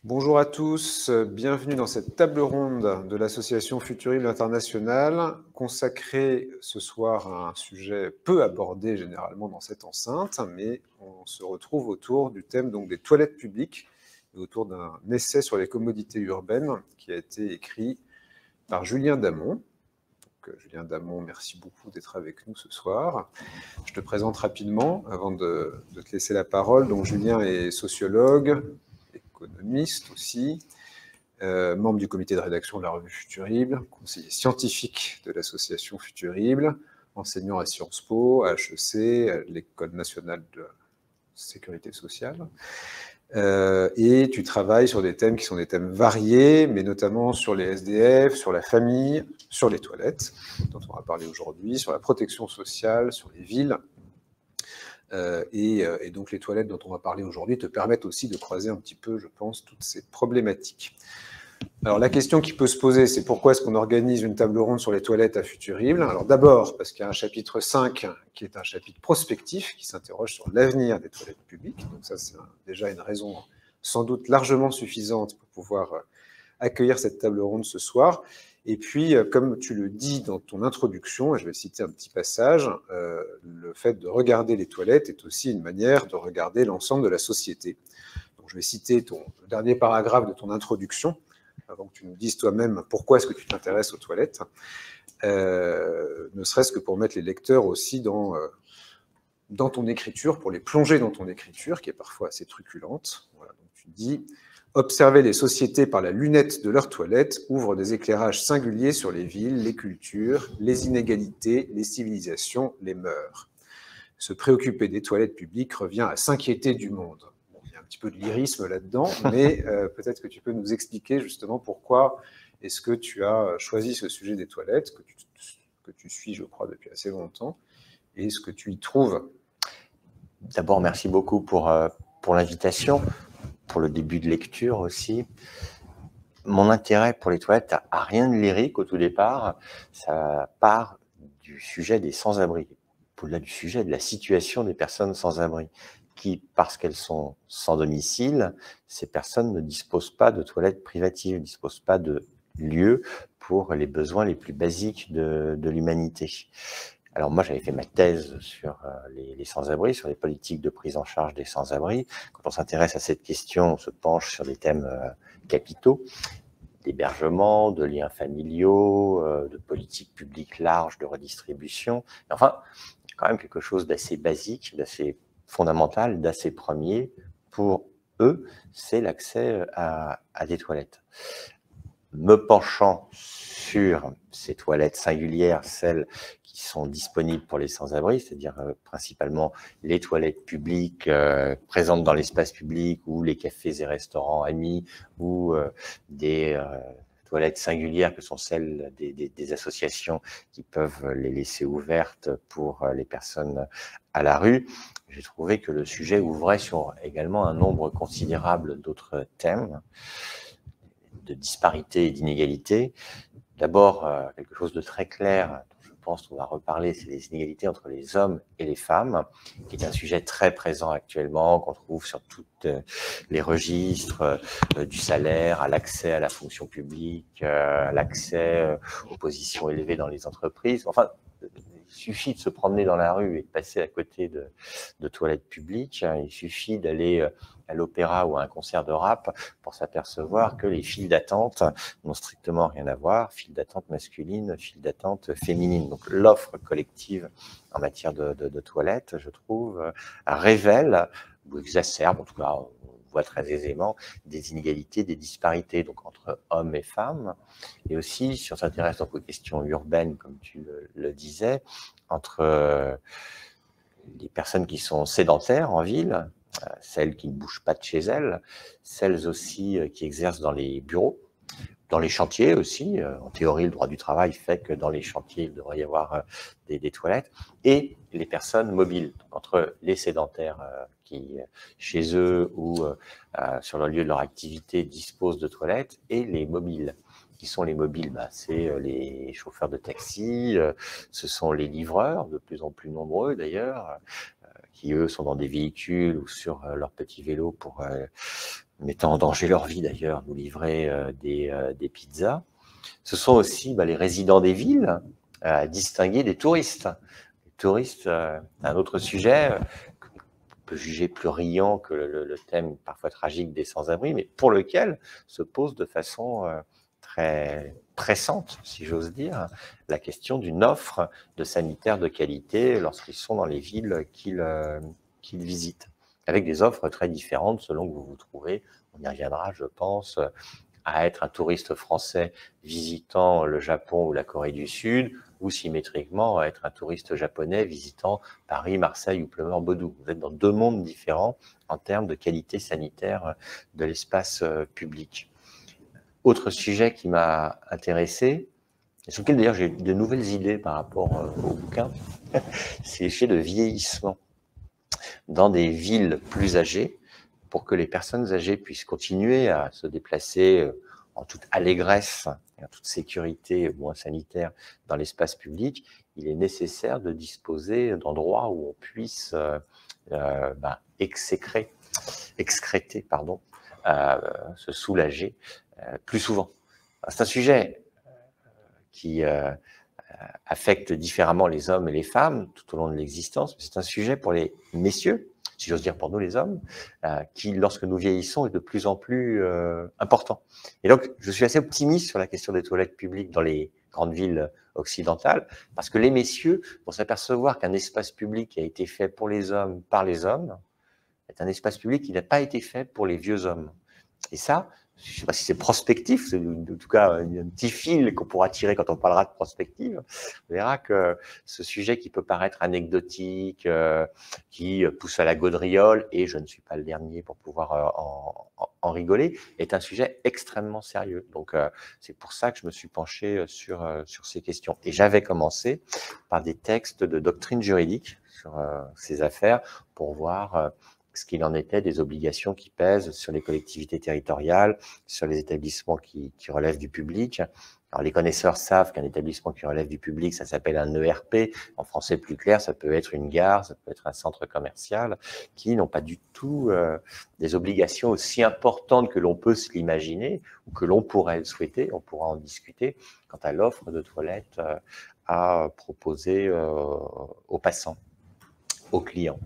Bonjour à tous, bienvenue dans cette table ronde de l'association Futurible International, consacrée ce soir à un sujet peu abordé généralement dans cette enceinte, mais on se retrouve autour du thème donc, des toilettes publiques, et autour d'un essai sur les commodités urbaines qui a été écrit par Julien Damon. Donc, Julien Damon, merci beaucoup d'être avec nous ce soir. Je te présente rapidement avant de te laisser la parole. Donc, Julien est sociologue, économiste aussi, membre du comité de rédaction de la revue Futurible, conseiller scientifique de l'association Futurible, enseignant à Sciences Po, à HEC, à l'École nationale de sécurité sociale. Et tu travailles sur des thèmes qui sont des thèmes variés, mais notamment sur les SDF, sur la famille, sur les toilettes, dont on va parler aujourd'hui, sur la protection sociale, sur les villes. Et donc les toilettes dont on va parler aujourd'hui te permettent aussi de croiser un petit peu, je pense, toutes ces problématiques. Alors la question qui peut se poser, c'est pourquoi est-ce qu'on organise une table ronde sur les toilettes à Futurible? Alors d'abord, parce qu'il y a un chapitre 5 qui est un chapitre prospectif, qui s'interroge sur l'avenir des toilettes publiques. Donc ça, c'est déjà une raison sans doute largement suffisante pour pouvoir accueillir cette table ronde ce soir. Et puis, comme tu le dis dans ton introduction, et je vais citer un petit passage, le fait de regarder les toilettes est aussi une manière de regarder l'ensemble de la société. Donc, je vais citer le dernier paragraphe de ton introduction, avant que tu nous dises toi-même pourquoi est-ce que tu t'intéresses aux toilettes, ne serait-ce que pour mettre les lecteurs aussi dans ton écriture, pour les plonger dans ton écriture, qui est parfois assez truculente. Voilà, donc tu dis... Observer les sociétés par la lunette de leurs toilettes ouvre des éclairages singuliers sur les villes, les cultures, les inégalités, les civilisations, les mœurs. Se préoccuper des toilettes publiques revient à s'inquiéter du monde. Bon, il y a un petit peu de lyrisme là-dedans, mais peut-être que tu peux nous expliquer justement pourquoi est-ce que tu as choisi ce sujet des toilettes, que tu suis, je crois, depuis assez longtemps, et ce que tu y trouves. D'abord, merci beaucoup pour l'invitation, pour le début de lecture aussi. Mon intérêt pour les toilettes n'a rien de lyrique au tout départ. Ça part du sujet des sans-abri, au-delà du sujet de la situation des personnes sans-abri, qui, parce qu'elles sont sans domicile, ces personnes ne disposent pas de toilettes privatives, ne disposent pas de lieux pour les besoins les plus basiques de l'humanité. Alors moi, j'avais fait ma thèse sur les sans-abri, sur les politiques de prise en charge des sans-abri. Quand on s'intéresse à cette question, on se penche sur des thèmes capitaux, d'hébergement, de liens familiaux, de politiques publiques larges, de redistribution. Et enfin, il y a quand même quelque chose d'assez basique, d'assez fondamental, d'assez premier pour eux, c'est l'accès à des toilettes. Me penchant sur ces toilettes singulières, celles qui sont disponibles pour les sans-abri, c'est-à-dire principalement les toilettes publiques présentes dans l'espace public ou les cafés et restaurants amis ou des toilettes singulières que sont celles des associations qui peuvent les laisser ouvertes pour les personnes à la rue. J'ai trouvé que le sujet ouvrait sur également un nombre considérable d'autres thèmes de disparité et d'inégalité. D'abord, quelque chose de très clair, dont je pense qu'on va reparler, c'est les inégalités entre les hommes et les femmes, qui est un sujet très présent actuellement, qu'on trouve sur tous les registres, du salaire, à l'accès à la fonction publique, à l'accès aux positions élevées dans les entreprises. Enfin, il suffit de se promener dans la rue et de passer à côté de toilettes publiques. Il suffit d'aller à l'opéra ou à un concert de rap pour s'apercevoir que les files d'attente n'ont strictement rien à voir. Files d'attente masculines, files d'attente féminines. Donc l'offre collective en matière de toilettes, je trouve, révèle ou exacerbe, en tout cas, on voit très aisément des inégalités, des disparités donc entre hommes et femmes, et aussi, si on s'intéresse donc aux questions urbaines, comme tu le disais, entre les personnes qui sont sédentaires en ville, celles qui ne bougent pas de chez elles, celles aussi qui exercent dans les bureaux, dans les chantiers aussi. En théorie, le droit du travail fait que dans les chantiers, il devrait y avoir des toilettes, et les personnes mobiles, entre les sédentaires qui, chez eux ou sur le lieu de leur activité, disposent de toilettes, et les mobiles. Qui sont les mobiles? C'est les chauffeurs de taxi, ce sont les livreurs, de plus en plus nombreux d'ailleurs, qui eux sont dans des véhicules ou sur leur petit vélo pour mettant en danger leur vie d'ailleurs, nous livrer des pizzas. Ce sont aussi les résidents des villes, à distinguer des touristes. Les touristes, un autre sujet qu'on peut juger plus riant que le thème parfois tragique des sans-abri, mais pour lequel se pose de façon très pressante, si j'ose dire, la question d'une offre de sanitaires de qualité lorsqu'ils sont dans les villes qu'ils visitent, avec des offres très différentes selon que vous vous trouvez, on y reviendra je pense, à être un touriste français visitant le Japon ou la Corée du Sud, ou symétriquement à être un touriste japonais visitant Paris, Marseille ou Pleumeur-Bodou. Vous êtes dans deux mondes différents en termes de qualité sanitaire de l'espace public. Autre sujet qui m'a intéressé, et sur lequel d'ailleurs j'ai de nouvelles idées par rapport au bouquin, c'est l'effet de vieillissement dans des villes plus âgées, pour que les personnes âgées puissent continuer à se déplacer en toute allégresse et en toute sécurité, moins sanitaire, dans l'espace public. Il est nécessaire de disposer d'endroits où on puisse excréter, se soulager plus souvent. C'est un sujet qui affecte différemment les hommes et les femmes tout au long de l'existence. C'est un sujet pour les messieurs, si j'ose dire pour nous les hommes, qui, lorsque nous vieillissons, est de plus en plus important. Et donc, je suis assez optimiste sur la question des toilettes publiques dans les grandes villes occidentales, parce que les messieurs vont s'apercevoir qu'un espace public qui a été fait pour les hommes, par les hommes, est un espace public qui n'a pas été fait pour les vieux hommes. Et ça, je ne sais pas si c'est prospectif, c'est en tout cas un petit fil qu'on pourra tirer quand on parlera de prospective. On verra que ce sujet qui peut paraître anecdotique, qui pousse à la gaudriole, et je ne suis pas le dernier pour pouvoir en rigoler, est un sujet extrêmement sérieux. Donc c'est pour ça que je me suis penché sur ces questions. Et j'avais commencé par des textes de doctrine juridique sur ces affaires pour voir ce qu'il en était des obligations qui pèsent sur les collectivités territoriales, sur les établissements qui relèvent du public. Alors, les connaisseurs savent qu'un établissement qui relève du public, ça s'appelle un ERP. En français plus clair, ça peut être une gare, ça peut être un centre commercial, qui n'ont pas du tout des obligations aussi importantes que l'on peut se l'imaginer ou que l'on pourrait le souhaiter. On pourra en discuter quant à l'offre de toilettes à proposer aux passants, aux clients.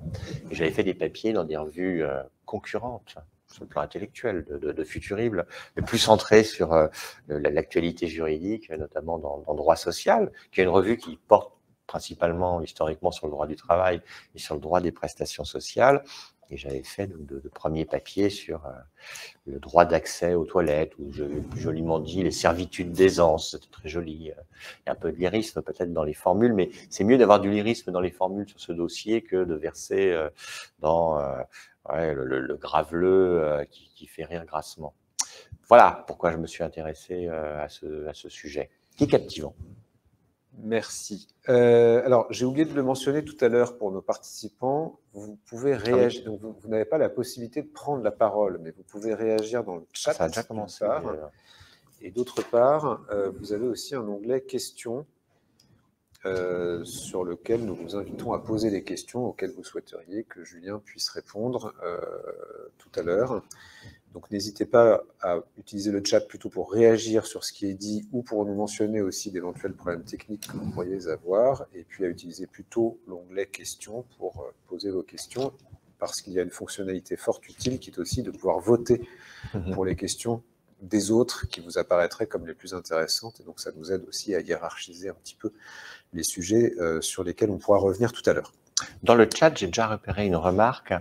Et j'avais fait des papiers dans des revues concurrentes sur le plan intellectuel de Futurible, mais plus centrés sur l'actualité juridique, notamment dans Droit social, qui est une revue qui porte principalement historiquement sur le droit du travail et sur le droit des prestations sociales. Et j'avais fait de premiers papiers sur le droit d'accès aux toilettes, où je joliment dit les servitudes d'aisance. C'était très joli. Il y a un peu de lyrisme peut-être dans les formules, mais c'est mieux d'avoir du lyrisme dans les formules sur ce dossier que de verser dans le graveleux qui fait rire grassement. Voilà pourquoi je me suis intéressé à ce sujet, qui est captivant. Merci. Alors, j'ai oublié de le mentionner tout à l'heure pour nos participants. Vous pouvez réagir. Donc, vous n'avez pas la possibilité de prendre la parole, mais vous pouvez réagir dans le chat. Ça a déjà commencé. Et d'autre part, vous avez aussi un onglet questions sur lequel nous vous invitons à poser des questions auxquelles vous souhaiteriez que Julien puisse répondre tout à l'heure. Donc n'hésitez pas à utiliser le chat plutôt pour réagir sur ce qui est dit ou pour nous mentionner aussi d'éventuels problèmes techniques que vous pourriez avoir, et puis à utiliser plutôt l'onglet questions pour poser vos questions, parce qu'il y a une fonctionnalité fort utile qui est aussi de pouvoir voter pour les questions des autres qui vous apparaîtraient comme les plus intéressantes, et donc ça nous aide aussi à hiérarchiser un petit peu les sujets sur lesquels on pourra revenir tout à l'heure. Dans le chat, j'ai déjà repéré une remarque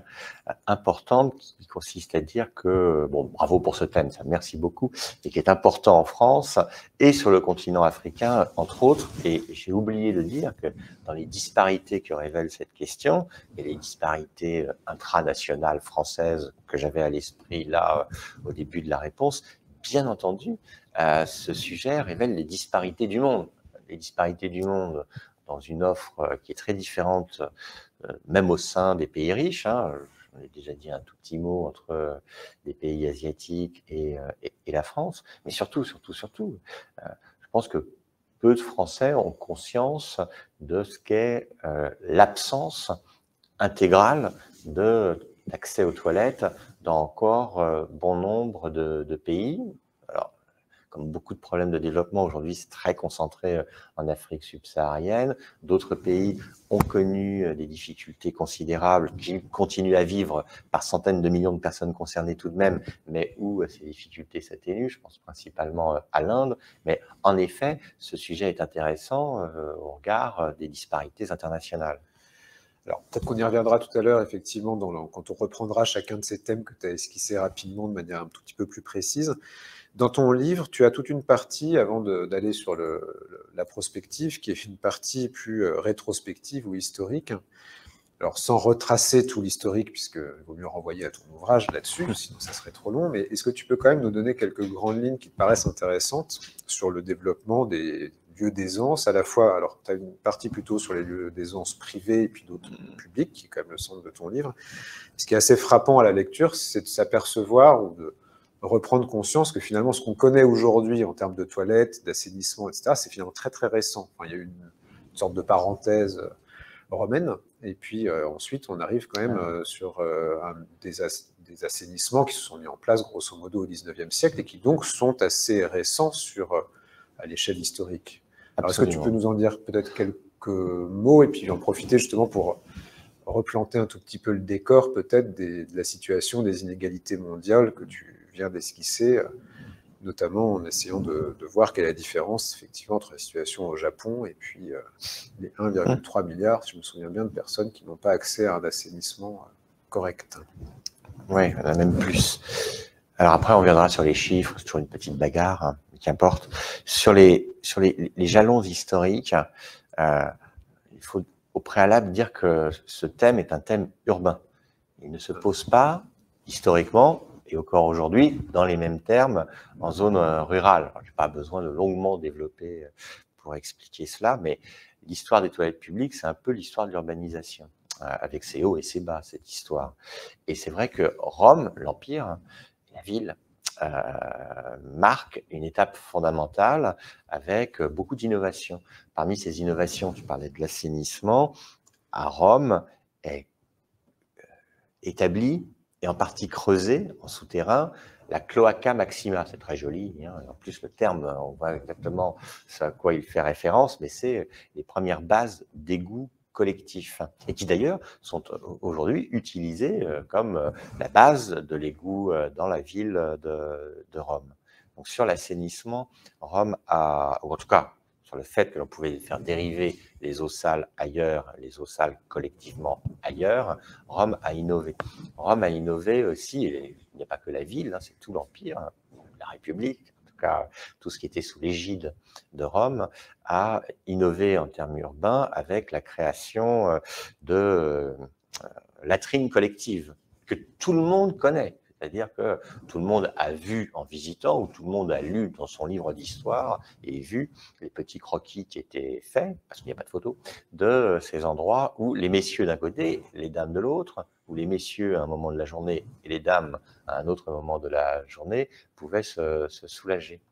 importante qui consiste à dire que, bon, bravo pour ce thème, ça, merci beaucoup, et qui est important en France et sur le continent africain, entre autres. Et j'ai oublié de dire que dans les disparités que révèle cette question, et les disparités intranationales françaises que j'avais à l'esprit là au début de la réponse, bien entendu, ce sujet révèle les disparités du monde. Les disparités du monde dans une offre qui est très différente, même au sein des pays riches. J'en ai déjà dit un tout petit mot entre les pays asiatiques et la France. Mais surtout, je pense que peu de Français ont conscience de ce qu'est l'absence intégrale de d'accès aux toilettes dans encore bon nombre de pays. Alors, comme beaucoup de problèmes de développement, aujourd'hui, c'est très concentré en Afrique subsaharienne. D'autres pays ont connu des difficultés considérables qui continuent à vivre par centaines de millions de personnes concernées tout de même, mais où ces difficultés s'atténuent. Je pense principalement à l'Inde. Mais en effet, ce sujet est intéressant au regard des disparités internationales. Alors, peut-être qu'on y reviendra tout à l'heure, effectivement, quand on reprendra chacun de ces thèmes que tu as esquissés rapidement de manière un tout petit peu plus précise. Dans ton livre, tu as toute une partie, avant d'aller sur la prospective, qui est une partie plus rétrospective ou historique. Alors, sans retracer tout l'historique, puisqu'il vaut mieux renvoyer à ton ouvrage là-dessus, sinon ça serait trop long, mais est-ce que tu peux quand même nous donner quelques grandes lignes qui te paraissent intéressantes sur le développement des lieux d'aisance, à la fois, alors tu as une partie plutôt sur les lieux d'aisance privés et puis d'autres publics, qui est quand même le centre de ton livre. Ce qui est assez frappant à la lecture, c'est de s'apercevoir ou de reprendre conscience que finalement, ce qu'on connaît aujourd'hui en termes de toilettes, d'assainissement, etc., c'est finalement très très récent. Enfin, il y a eu une sorte de parenthèse romaine, et puis ensuite, on arrive quand même sur des assainissements qui se sont mis en place grosso modo au XIXe siècle et qui donc sont assez récents à l'échelle historique. Alors, est-ce que tu peux nous en dire peut-être quelques mots et puis en profiter justement pour replanter un tout petit peu le décor peut-être de la situation des inégalités mondiales que tu viens d'esquisser, notamment en essayant de voir quelle est la différence effectivement entre la situation au Japon et puis les 1,3 milliard, si je me souviens bien, de personnes qui n'ont pas accès à un assainissement correct. Oui, il y en a même plus. Alors après, on viendra sur les chiffres, c'est toujours une petite bagarre, hein, qu'importe. Sur les jalons historiques, il faut au préalable dire que ce thème est un thème urbain. Il ne se pose pas, historiquement, et encore aujourd'hui, dans les mêmes termes, en zone rurale. Je n'ai pas besoin de longuement développer pour expliquer cela, mais l'histoire des toilettes publiques, c'est un peu l'histoire de l'urbanisation, avec ses hauts et ses bas, cette histoire. Et c'est vrai que Rome, l'Empire, la ville, marque une étape fondamentale avec beaucoup d'innovations. Parmi ces innovations, tu parlais de l'assainissement, à Rome est établie et en partie creusée en souterrain la cloaca maxima. C'est très joli, hein. En plus le terme, on voit exactement à quoi il fait référence, mais c'est les premières bases d'égouts collectifs et qui d'ailleurs sont aujourd'hui utilisés comme la base de l'égout dans la ville de Rome. Donc sur l'assainissement, Rome a, ou en tout cas sur le fait que l'on pouvait faire dériver les eaux sales ailleurs, les eaux sales collectivement ailleurs, Rome a innové. Rome a innové aussi, et il n'y a pas que la ville, hein, c'est tout l'Empire, hein, la République, en tout cas tout ce qui était sous l'égide de Rome, a innové en termes urbains avec la création de latrines collectives que tout le monde connaît. C'est-à-dire que tout le monde a vu en visitant, ou tout le monde a lu dans son livre d'histoire et vu les petits croquis qui étaient faits, parce qu'il n'y a pas de photo, de ces endroits où les messieurs d'un côté, les dames de l'autre, où les messieurs à un moment de la journée et les dames à un autre moment de la journée pouvaient se soulager.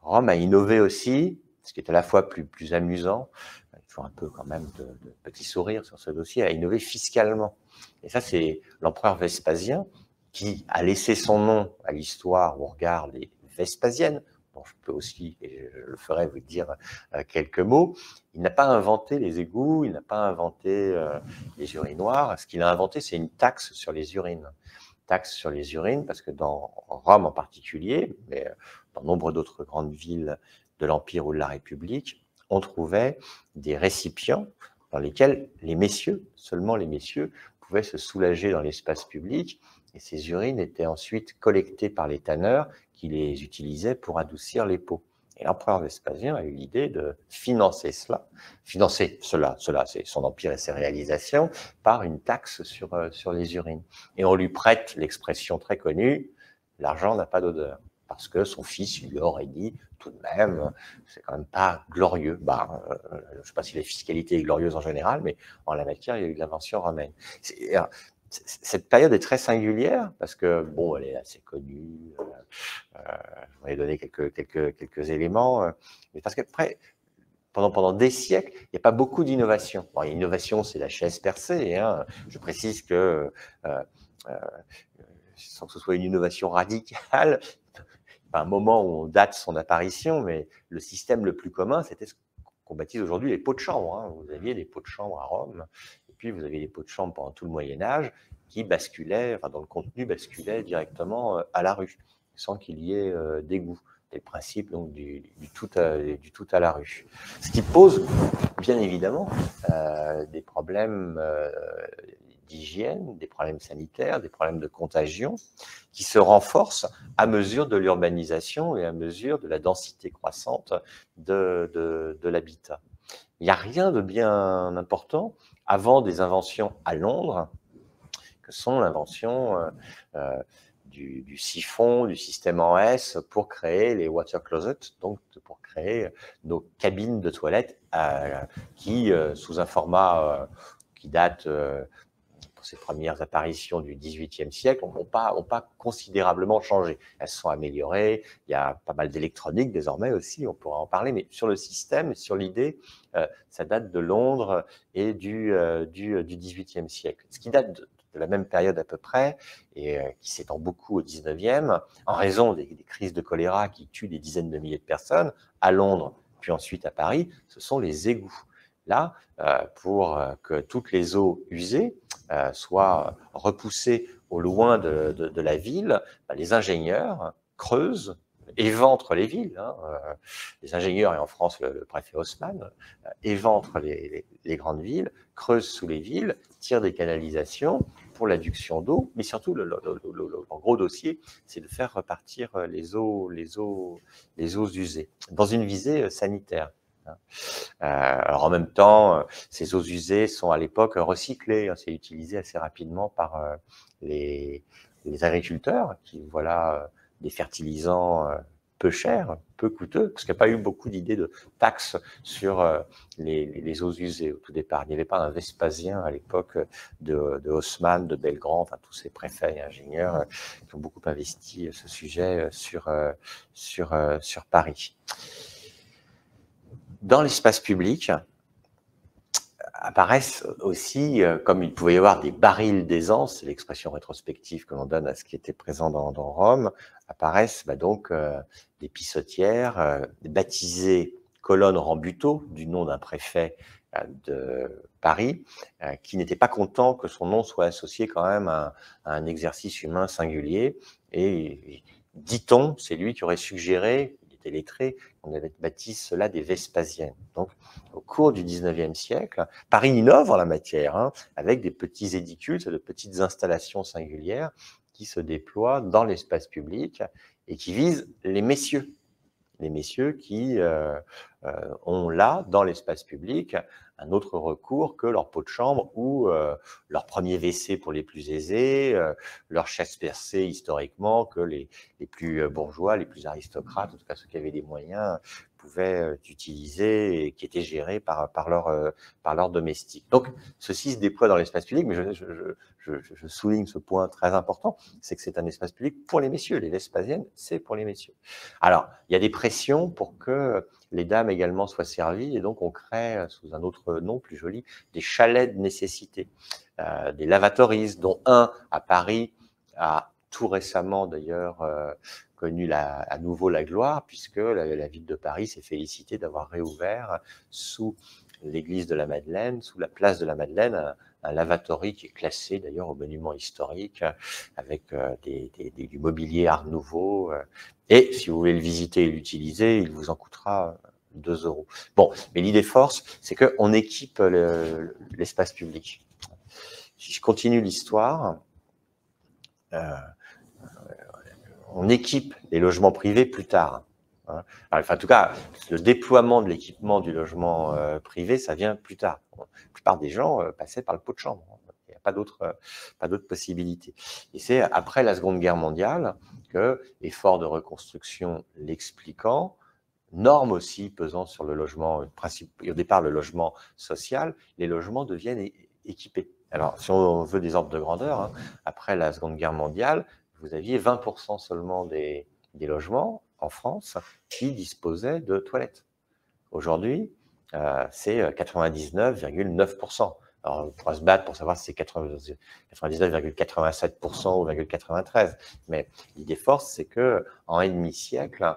Rome a innové aussi, ce qui est à la fois plus amusant, il faut un peu quand même de petits sourires sur ce dossier, a innové fiscalement. Et ça, c'est l'empereur Vespasien qui a laissé son nom à l'histoire au regard des Vespasiennes, dont je peux aussi, et je le ferai, vous dire quelques mots. Il n'a pas inventé les égouts, il n'a pas inventé les urinoirs. Ce qu'il a inventé, c'est une taxe sur les urines. Taxe sur les urines, parce que dans Rome en particulier, mais dans nombre d'autres grandes villes de l'Empire ou de la République, on trouvait des récipients dans lesquels les messieurs, seulement les messieurs, pouvaient se soulager dans l'espace public, et ces urines étaient ensuite collectées par les tanneurs qui les utilisaient pour adoucir les peaux. Et l'empereur Vespasien a eu l'idée de financer cela, c'est son empire et ses réalisations, par une taxe sur les urines. Et on lui prête l'expression très connue, l'argent n'a pas d'odeur, parce que son fils lui aurait dit, tout de même, c'est quand même pas glorieux. Je ne sais pas si la fiscalité est glorieuse en général, mais en la matière, il y a eu de l'invention romaine. Cette période est très singulière parce que, bon, elle est assez connue. Je vais donner quelques éléments. Mais parce qu'après, pendant des siècles, il n'y a pas beaucoup d'innovation. Bon, l'innovation, c'est la chaise percée. Hein. Je précise que, sans que ce soit une innovation radicale, pas un moment où on date son apparition, mais le système le plus commun, c'était ce qu'on baptise aujourd'hui les pots de chambre. Hein. Vous aviez des pots de chambre à Rome, et puis vous aviez les pots de chambre pendant tout le Moyen-Âge qui basculaient, enfin, dont le contenu basculait directement à la rue, sans qu'il y ait d'égout. C'est le principe donc, du tout à la rue. Ce qui pose, bien évidemment, des problèmes d'hygiène, des problèmes sanitaires, des problèmes de contagion, qui se renforcent à mesure de l'urbanisation et à mesure de la densité croissante de l'habitat. Il n'y a rien de bien important avant des inventions à Londres, que sont l'invention du siphon, du système en S pour créer les water closets, donc pour créer nos cabines de toilettes qui, sous un format qui date pour ses premières apparitions du XVIIIe siècle, n'ont pas considérablement changé. Elles se sont améliorées, il y a pas mal d'électronique désormais aussi, on pourra en parler, mais sur le système, sur l'idée, ça date de Londres et du XVIIIe siècle. Ce qui date de la même période à peu près, et qui s'étend beaucoup au XIXe, en raison des crises de choléra qui tuent des dizaines de milliers de personnes, à Londres, puis ensuite à Paris, ce sont les égouts. Là, pour que toutes les eaux usées soient repoussées au loin de la ville, les ingénieurs creusent, éventrent les villes. Hein, les ingénieurs, et en France le préfet Haussmann, éventrent les grandes villes, creusent sous les villes, tirent des canalisations pour l'adduction d'eau, mais surtout, le gros dossier, c'est de faire repartir les eaux usées, dans une visée sanitaire. Alors en même temps, ces eaux usées sont à l'époque recyclées, hein, c'est utilisé assez rapidement par les agriculteurs qui, voilà, des fertilisants peu chers, peu coûteux, parce qu'il n'y a pas eu beaucoup d'idées de taxes sur les eaux usées au tout départ. Il n'y avait pas un Vespasien à l'époque de Haussmann, de Belgrand, enfin tous ces préfets et ingénieurs qui ont beaucoup investi ce sujet sur Paris. Dans l'espace public, apparaissent aussi, comme il pouvait y avoir des barils d'aisance, c'est l'expression rétrospective que l'on donne à ce qui était présent dans Rome, apparaissent donc des pissotières baptisées colonnes Rambuteau, du nom d'un préfet de Paris, qui n'était pas content que son nom soit associé quand même à un exercice humain singulier. Et dit-on, c'est lui qui aurait suggéré, lettré, on avait bâti cela des Vespasiennes. Donc, au cours du XIXe siècle, Paris innove en la matière, hein, avec des petits édicules, de petites installations singulières qui se déploient dans l'espace public et qui visent les messieurs qui ont là, dans l'espace public, un autre recours que leur pot de chambre ou leur premier WC pour les plus aisés, leur chaise percée historiquement que les plus bourgeois, les plus aristocrates, en tout cas ceux qui avaient des moyens, pouvaient utiliser et qui étaient gérés par leurs domestiques. Donc, ceci se déploie dans l'espace public, mais je souligne ce point très important, c'est que c'est un espace public pour les messieurs. Les Vespasiennes, c'est pour les messieurs. Alors, il y a des pressions pour que les dames également soient servies, et donc on crée, sous un autre nom plus joli, des chalets de nécessité, des lavatories, dont un à Paris a tout récemment d'ailleurs connu à nouveau la gloire, puisque la ville de Paris s'est félicitée d'avoir réouvert sous l'église de la Madeleine, sous la place de la Madeleine, un lavatory qui est classé d'ailleurs au monument historique, avec du mobilier Art Nouveau. Et si vous voulez le visiter et l'utiliser, il vous en coûtera 2 €. Bon, mais l'idée force, c'est qu'on équipe l'espace public. Si je continue l'histoire, on équipe les logements privés plus tard. Hein. Alors, en tout cas, le déploiement de l'équipement du logement privé, ça vient plus tard. La plupart des gens passaient par le pot de chambre. Il n'y a pas d'autres possibilités. Et c'est après la Seconde Guerre mondiale que, effort de reconstruction l'expliquant, normes aussi pesant sur le logement, au départ le logement social, les logements deviennent équipés. Alors, si on veut des ordres de grandeur, hein, après la Seconde Guerre mondiale, vous aviez 20% seulement des logements en France qui disposaient de toilettes. Aujourd'hui, c'est 99,9%. Alors, on pourra se battre pour savoir si c'est 99,87% ou 0,93%. Mais l'idée forte, c'est qu'en un demi-siècle,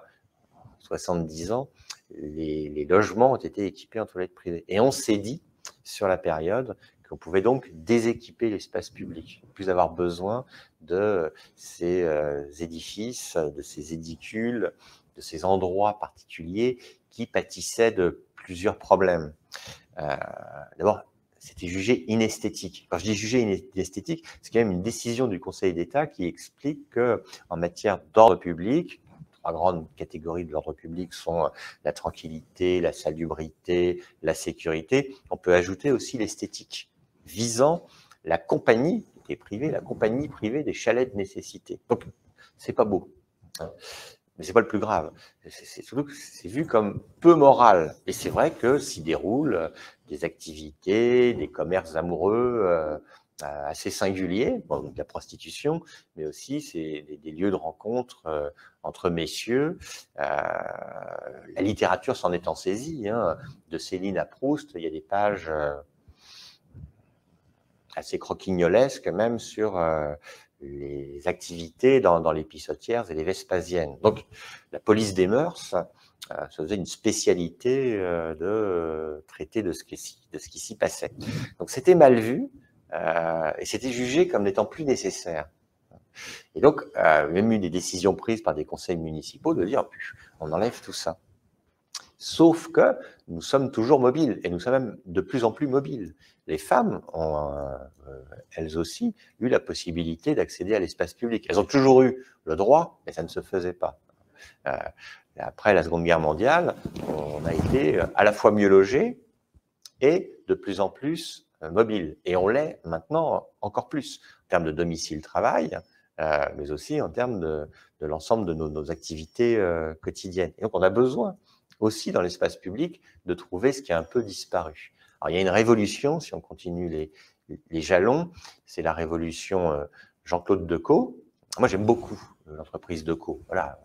70 ans, les logements ont été équipés en toilettes privées. Et on s'est dit, sur la période, qu'on pouvait donc déséquiper l'espace public, ne plus avoir besoin de ces édifices, de ces édicules, de ces endroits particuliers qui pâtissaient de plusieurs problèmes. D'abord, c'était jugé inesthétique. Quand je dis jugé inesthétique, c'est quand même une décision du Conseil d'État qui explique qu'en matière d'ordre public, trois grandes catégories de l'ordre public sont la tranquillité, la salubrité, la sécurité. On peut ajouter aussi l'esthétique, visant la compagnie privée, la compagnie privée des chalets de nécessité. Donc, c'est pas beau. Mais c'est pas le plus grave. C'est surtout que c'est vu comme peu moral. Et c'est vrai que s'y déroulent des activités, des commerces amoureux assez singuliers, bon, de la prostitution, mais aussi c'est des lieux de rencontre entre messieurs. La littérature s'en est en saisie. Hein. De Céline à Proust, il y a des pages assez croquignolesques même sur les activités dans les pissotières et les vespasiennes. Donc, la police des mœurs se faisait une spécialité de traiter de ce qui s'y passait. Donc, c'était mal vu et c'était jugé comme n'étant plus nécessaire. Et donc, il y a même eu des décisions prises par des conseils municipaux de dire on enlève tout ça. Sauf que nous sommes toujours mobiles, et nous sommes même de plus en plus mobiles. Les femmes ont, elles aussi, eu la possibilité d'accéder à l'espace public. Elles ont toujours eu le droit, mais ça ne se faisait pas. Après la Seconde Guerre mondiale, on a été à la fois mieux logés et de plus en plus mobiles. Et on l'est maintenant encore plus, en termes de domicile-travail, mais aussi en termes de l'ensemble de nos activités quotidiennes. Et donc, on a besoin aussi dans l'espace public de trouver ce qui a un peu disparu. Alors, il y a une révolution, si on continue les jalons, c'est la révolution Jean-Claude Decaux. Moi, j'aime beaucoup l'entreprise Decaux. Voilà.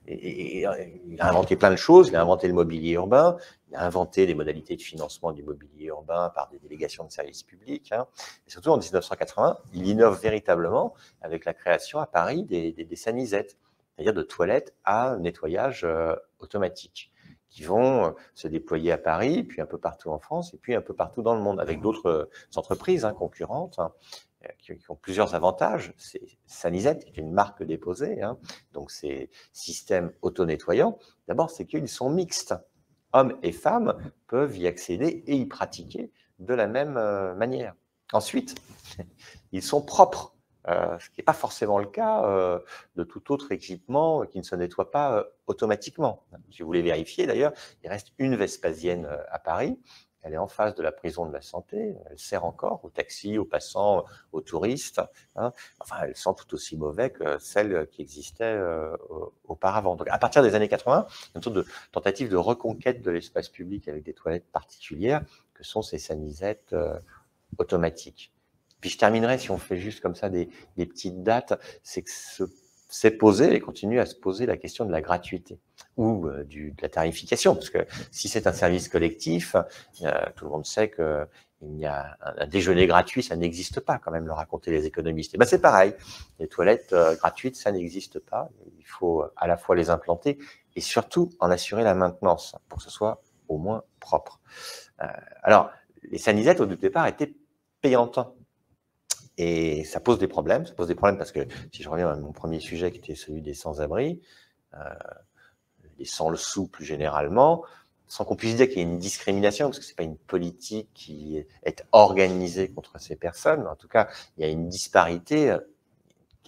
Et il a inventé plein de choses, il a inventé le mobilier urbain, il a inventé les modalités de financement du mobilier urbain par des délégations de services publics. Hein. Et surtout en 1980, il innove véritablement avec la création à Paris des sanisettes, c'est-à-dire de toilettes à nettoyage automatique, qui vont se déployer à Paris, puis un peu partout en France, et puis un peu partout dans le monde, avec d'autres entreprises concurrentes, qui ont plusieurs avantages. C'est Sanisette, qui est une marque déposée, donc ces systèmes auto-nettoyants. D'abord, c'est qu'ils sont mixtes. Hommes et femmes peuvent y accéder et y pratiquer de la même manière. Ensuite, ils sont propres. Ce qui n'est pas forcément le cas de tout autre équipement qui ne se nettoie pas automatiquement. Si vous voulez vérifier, d'ailleurs, il reste une Vespasienne à Paris. Elle est en face de la prison de la Santé. Elle sert encore aux taxis, aux passants, aux touristes. Enfin, elle sent tout aussi mauvais que celle qui existait auparavant. Donc, à partir des années 80, il y a une sorte de tentative de reconquête de l'espace public avec des toilettes particulières que sont ces sanisettes automatiques. Puis je terminerai, si on fait juste comme ça des petites dates, c'est que s'est posé et continue à se poser la question de la gratuité ou de la tarification, parce que si c'est un service collectif, tout le monde sait qu'il y a un déjeuner gratuit, ça n'existe pas, quand même, le raconter les économistes. Et ben c'est pareil, les toilettes gratuites, ça n'existe pas. Il faut à la fois les implanter et surtout en assurer la maintenance pour que ce soit au moins propre. Alors, les sanisettes, au départ, étaient payantes. Et ça pose des problèmes. Ça pose des problèmes parce que, si je reviens à mon premier sujet qui était celui des sans-abri, des sans-le-sou plus généralement, sans qu'on puisse dire qu'il y ait une discrimination, parce que ce n'est pas une politique qui est organisée contre ces personnes. En tout cas, il y a une disparité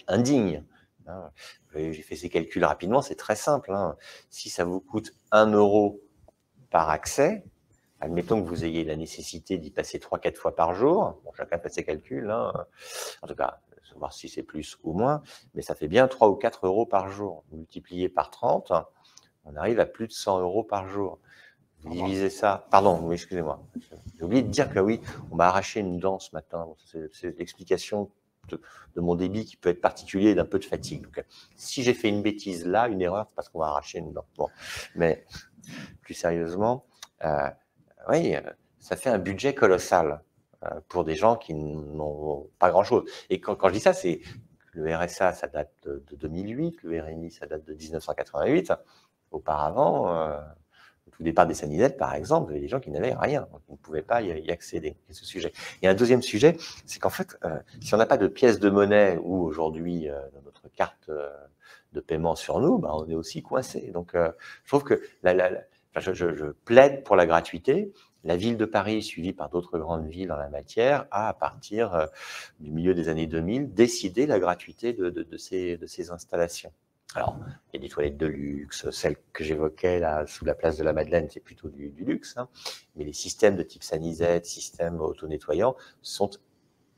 indigne. J'ai fait ces calculs rapidement, c'est très simple. Si ça vous coûte 1 € par accès, admettons que vous ayez la nécessité d'y passer 3-4 fois par jour. Bon, chacun fait ses calculs. En tout cas, savoir si c'est plus ou moins. Mais ça fait bien 3 ou 4 € par jour. Multiplié par 30, on arrive à plus de 100 € par jour. Vous divisez ça. Pardon, oui, excusez-moi. J'ai oublié de dire que oui, on m'a arraché une dent ce matin. C'est l'explication de mon débit qui peut être particulier et d'un peu de fatigue. Donc, si j'ai fait une bêtise là, une erreur, c'est parce qu'on m'a arraché une dent. Bon. Mais plus sérieusement, oui, ça fait un budget colossal pour des gens qui n'ont pas grand-chose. Et quand je dis ça, c'est le RSA, ça date de 2008, le RNI, ça date de 1988. Auparavant, au tout départ des Sanisettes, par exemple, il y avait des gens qui n'avaient rien, donc ils ne pouvaient pas y accéder. C'est ce sujet. Et un deuxième sujet, c'est qu'en fait, si on n'a pas de pièce de monnaie ou aujourd'hui dans notre carte de paiement sur nous, bah, on est aussi coincé. Donc, je trouve que je plaide pour la gratuité. La ville de Paris, suivie par d'autres grandes villes en la matière, a, à partir du milieu des années 2000, décidé la gratuité de ces installations. Alors, il y a des toilettes de luxe, celles que j'évoquais là sous la place de la Madeleine, c'est plutôt du luxe, hein. Mais les systèmes de type Sanisette, systèmes auto-nettoyants, sont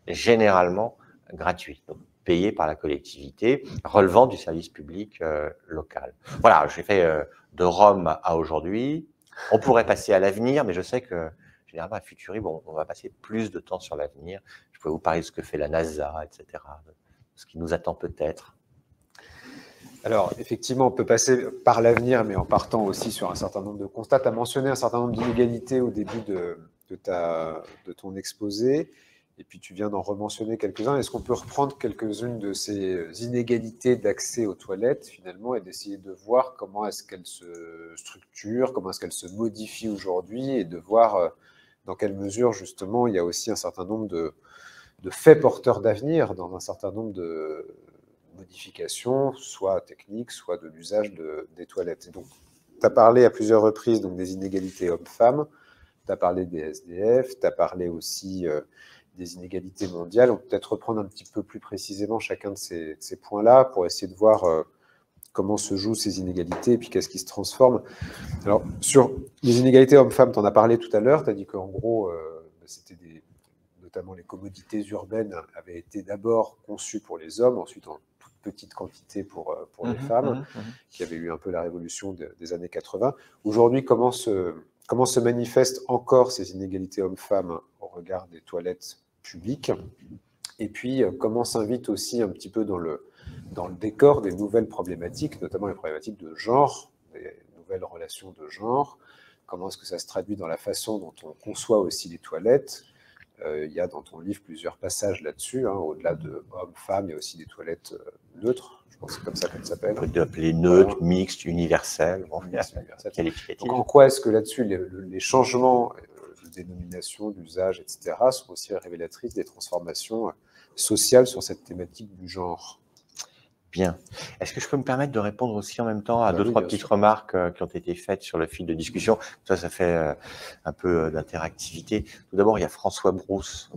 généralement gratuits, donc payés par la collectivité, relevant du service public local. Voilà, j'ai fait de Rome à aujourd'hui. On pourrait passer à l'avenir, mais je sais que généralement à Futuri, bon, on va passer plus de temps sur l'avenir. Je pourrais vous parler de ce que fait la NASA, etc., de ce qui nous attend peut-être. Alors, effectivement, on peut passer par l'avenir, mais en partant aussi sur un certain nombre de constats. Tu as mentionné un certain nombre d'inégalités au début de ton exposé, et puis tu viens d'en rementionner quelques-uns. Est-ce qu'on peut reprendre quelques-unes de ces inégalités d'accès aux toilettes, finalement, et d'essayer de voir comment est-ce qu'elles se structurent, comment est-ce qu'elles se modifient aujourd'hui, et de voir dans quelle mesure, justement, il y a aussi un certain nombre de faits porteurs d'avenir dans un certain nombre de modifications, soit techniques, soit de l'usage des toilettes. Donc, tu as parlé à plusieurs reprises donc, des inégalités hommes-femmes, tu as parlé des SDF, tu as parlé aussi des inégalités mondiales. On peut peut-être reprendre un petit peu plus précisément chacun de ces points-là pour essayer de voir comment se jouent ces inégalités et puis qu'est-ce qui se transforme. Alors, sur les inégalités hommes-femmes, tu en as parlé tout à l'heure, tu as dit qu'en gros, c'était notamment les commodités urbaines avaient été d'abord conçues pour les hommes, ensuite en toute petite quantité pour les femmes, qui avait eu un peu la révolution des années 80. Aujourd'hui, comment se manifestent encore ces inégalités hommes-femmes au regard des toilettes publiques? Et puis, comment s'invite aussi un petit peu dans le décor des nouvelles problématiques, notamment les problématiques de genre, des nouvelles relations de genre? Comment est-ce que ça se traduit dans la façon dont on conçoit aussi les toilettes? Il y a dans ton livre plusieurs passages là-dessus, hein, au-delà de hommes-femmes, il y a aussi des toilettes neutres, je pense que c'est comme ça qu'elles s'appellent. On peut appeler neutre, mixte, universel. Bon, donc en quoi est-ce que là-dessus, les changements de dénomination, d'usage, etc., sont aussi révélatrices des transformations sociales sur cette thématique du genre? Bien. Est-ce que je peux me permettre de répondre aussi en même temps à deux, trois petites remarques qui ont été faites sur le fil de discussion? Ça fait un peu d'interactivité. Tout d'abord, il y a François Bourse,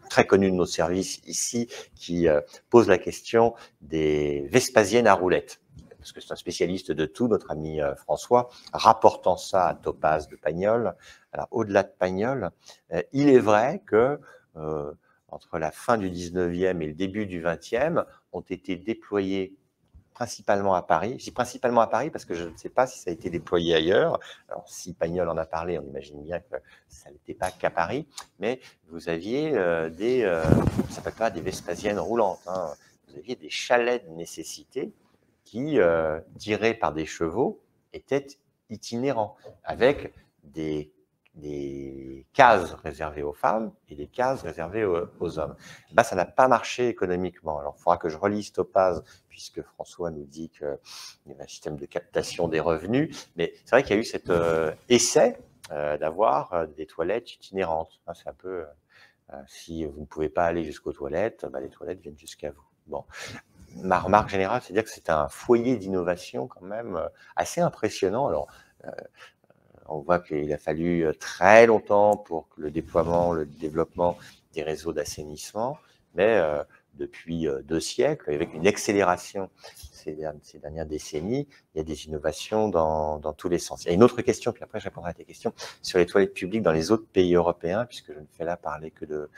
très connu de nos services ici, qui pose la question des Vespasiennes à roulettes. Parce que c'est un spécialiste de tout, notre ami François, rapportant ça à Topaz de Pagnol. Alors, au-delà de Pagnol, il est vrai que entre la fin du 19e et le début du 20e, ont été déployés principalement à Paris. Je dis principalement à Paris parce que je ne sais pas si ça a été déployé ailleurs. Alors, si Pagnol en a parlé, on imagine bien que ça n'était pas qu'à Paris, mais vous aviez ça ne s'appelle pas des Vespasiennes roulantes, hein. Vous aviez des chalets de nécessité qui, tirés par des chevaux, étaient itinérants, avec des cases réservées aux femmes et des cases réservées aux hommes. Là, ça n'a pas marché économiquement. Alors, il faudra que je relise Topaz, puisque François nous dit qu'il y a un système de captation des revenus. Mais c'est vrai qu'il y a eu cet essai d'avoir des toilettes itinérantes. C'est un peu, si vous ne pouvez pas aller jusqu'aux toilettes, les toilettes viennent jusqu'à vous. Bon. Ma remarque générale, c'est-à-dire que c'est un foyer d'innovation quand même assez impressionnant. Alors, on voit qu'il a fallu très longtemps pour le déploiement, le développement des réseaux d'assainissement, mais depuis 2 siècles, avec une accélération ces dernières décennies, il y a des innovations dans tous les sens. Il y a une autre question, puis après je répondrai à tes questions, sur les toilettes publiques dans les autres pays européens, puisque je ne fais là parler que de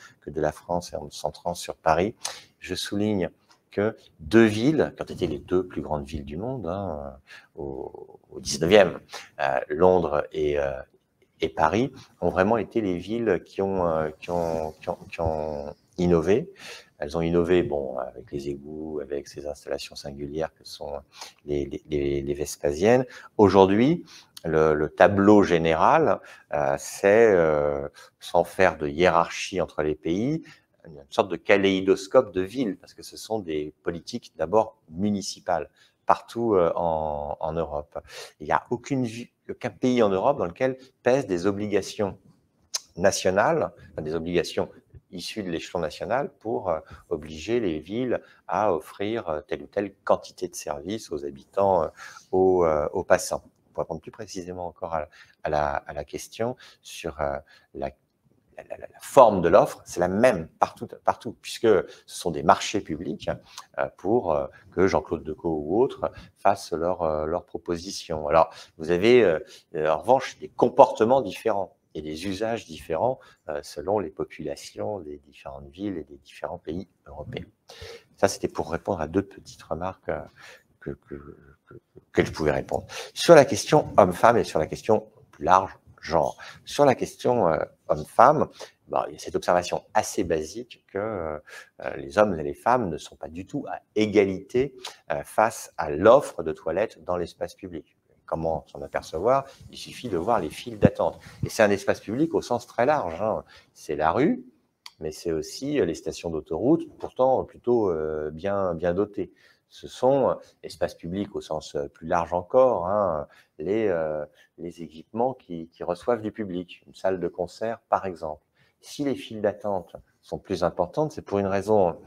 la France et en me centrant sur Paris. Je souligne que 2 villes, qui ont été les 2 plus grandes villes du monde au 19e, Londres et Paris, ont vraiment été les villes qui ont innové. elles ont innové, bon, avec les égouts, avec ces installations singulières que sont les Vespasiennes. Aujourd'hui, le tableau général, c'est, sans faire de hiérarchie entre les pays, une sorte de kaléidoscope de villes, parce que ce sont des politiques d'abord municipales, partout en Europe. Il n'y a aucun pays en Europe dans lequel pèsent des obligations nationales, enfin des obligations issues de l'échelon national pour obliger les villes à offrir telle ou telle quantité de services aux habitants, aux passants. Pour répondre plus précisément encore à la question sur la forme de l'offre, c'est la même partout, puisque ce sont des marchés publics pour que Jean-Claude Decaux ou autres fassent leurs propositions. Alors, vous avez en revanche des comportements différents et des usages différents selon les populations des différentes villes et des différents pays européens. Ça, c'était pour répondre à deux petites remarques que je pouvais répondre. Sur la question homme-femme et sur la question plus large, genre. Sur la question homme-femme, bon, il y a cette observation assez basique que les hommes et les femmes ne sont pas du tout à égalité face à l'offre de toilettes dans l'espace public. Comment s'en apercevoir? Il suffit de voir les files d'attente. Et c'est un espace public au sens très large, hein. C'est la rue, mais c'est aussi les stations d'autoroute, pourtant plutôt bien dotées. Ce sont espaces publics au sens plus large encore, hein, les équipements qui reçoivent du public, une salle de concert par exemple. Si les files d'attente sont plus importantes, c'est pour une raison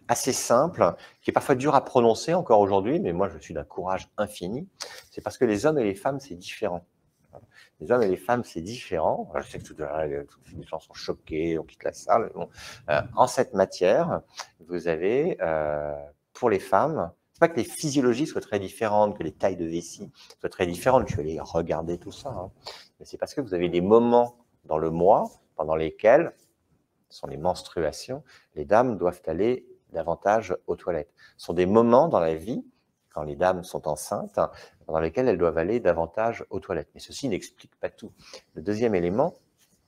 assez simple, qui est parfois dure à prononcer encore aujourd'hui, mais moi je suis d'un courage infini, c'est parce que les hommes et les femmes, c'est différent. Les hommes et les femmes, c'est différent. Je sais que toutes les gens sont choqués, on quitte la salle. Bon. En cette matière, vous avez, pour les femmes, c'est pas que les physiologies soient très différentes, que les tailles de vessie soient très différentes. Je vais aller regarder tout ça. Hein. Mais c'est parce que vous avez des moments dans le mois pendant lesquels, ce sont les menstruations, les dames doivent aller davantage aux toilettes. Ce sont des moments dans la vie, quand les dames sont enceintes, dans lesquelles elles doivent aller davantage aux toilettes. Mais ceci n'explique pas tout. Le deuxième élément,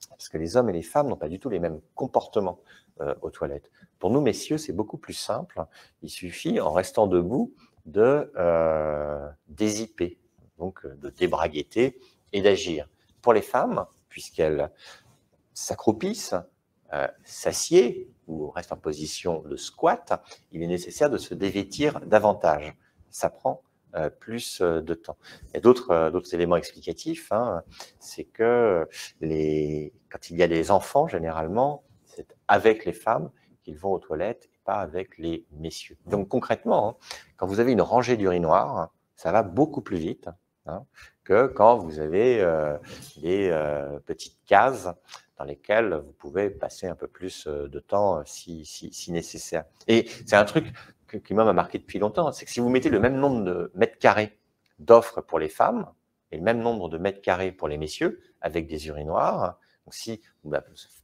parce que les hommes et les femmes n'ont pas du tout les mêmes comportements aux toilettes. Pour nous, messieurs, c'est beaucoup plus simple. Il suffit, en restant debout, de dézipper, donc de débraguetter et d'agir. Pour les femmes, puisqu'elles s'accroupissent, s'assied ou reste en position de squat, il est nécessaire de se dévêtir davantage. Ça prend plus de temps. Il y a d'autres éléments explicatifs, hein, c'est que quand il y a des enfants, généralement, c'est avec les femmes qu'ils vont aux toilettes et pas avec les messieurs. Donc concrètement, hein, quand vous avez une rangée d'urinoirs, ça va beaucoup plus vite hein, que quand vous avez des petites cases dans lesquelles vous pouvez passer un peu plus de temps si nécessaire. Et c'est un truc qui m'a marqué depuis longtemps, c'est que si vous mettez le même nombre de mètres carrés d'offres pour les femmes et le même nombre de mètres carrés pour les messieurs, avec des urinoirs, donc si vous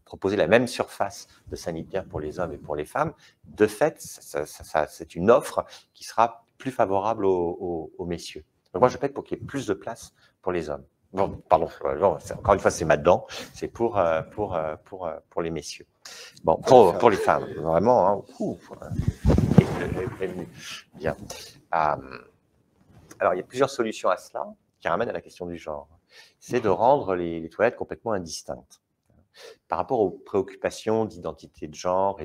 proposez la même surface de sanitaire pour les hommes et pour les femmes, de fait, c'est une offre qui sera plus favorable aux messieurs. Donc moi, je plaide pour qu'il y ait plus de place pour les hommes. Bon, pardon, encore une fois, c'est ma dent, c'est pour les messieurs. Bon, pour les femmes, vraiment. Hein, bien. Alors, il y a plusieurs solutions à cela qui ramènent à la question du genre. C'est de rendre les toilettes complètement indistinctes. Par rapport aux préoccupations d'identité de genre,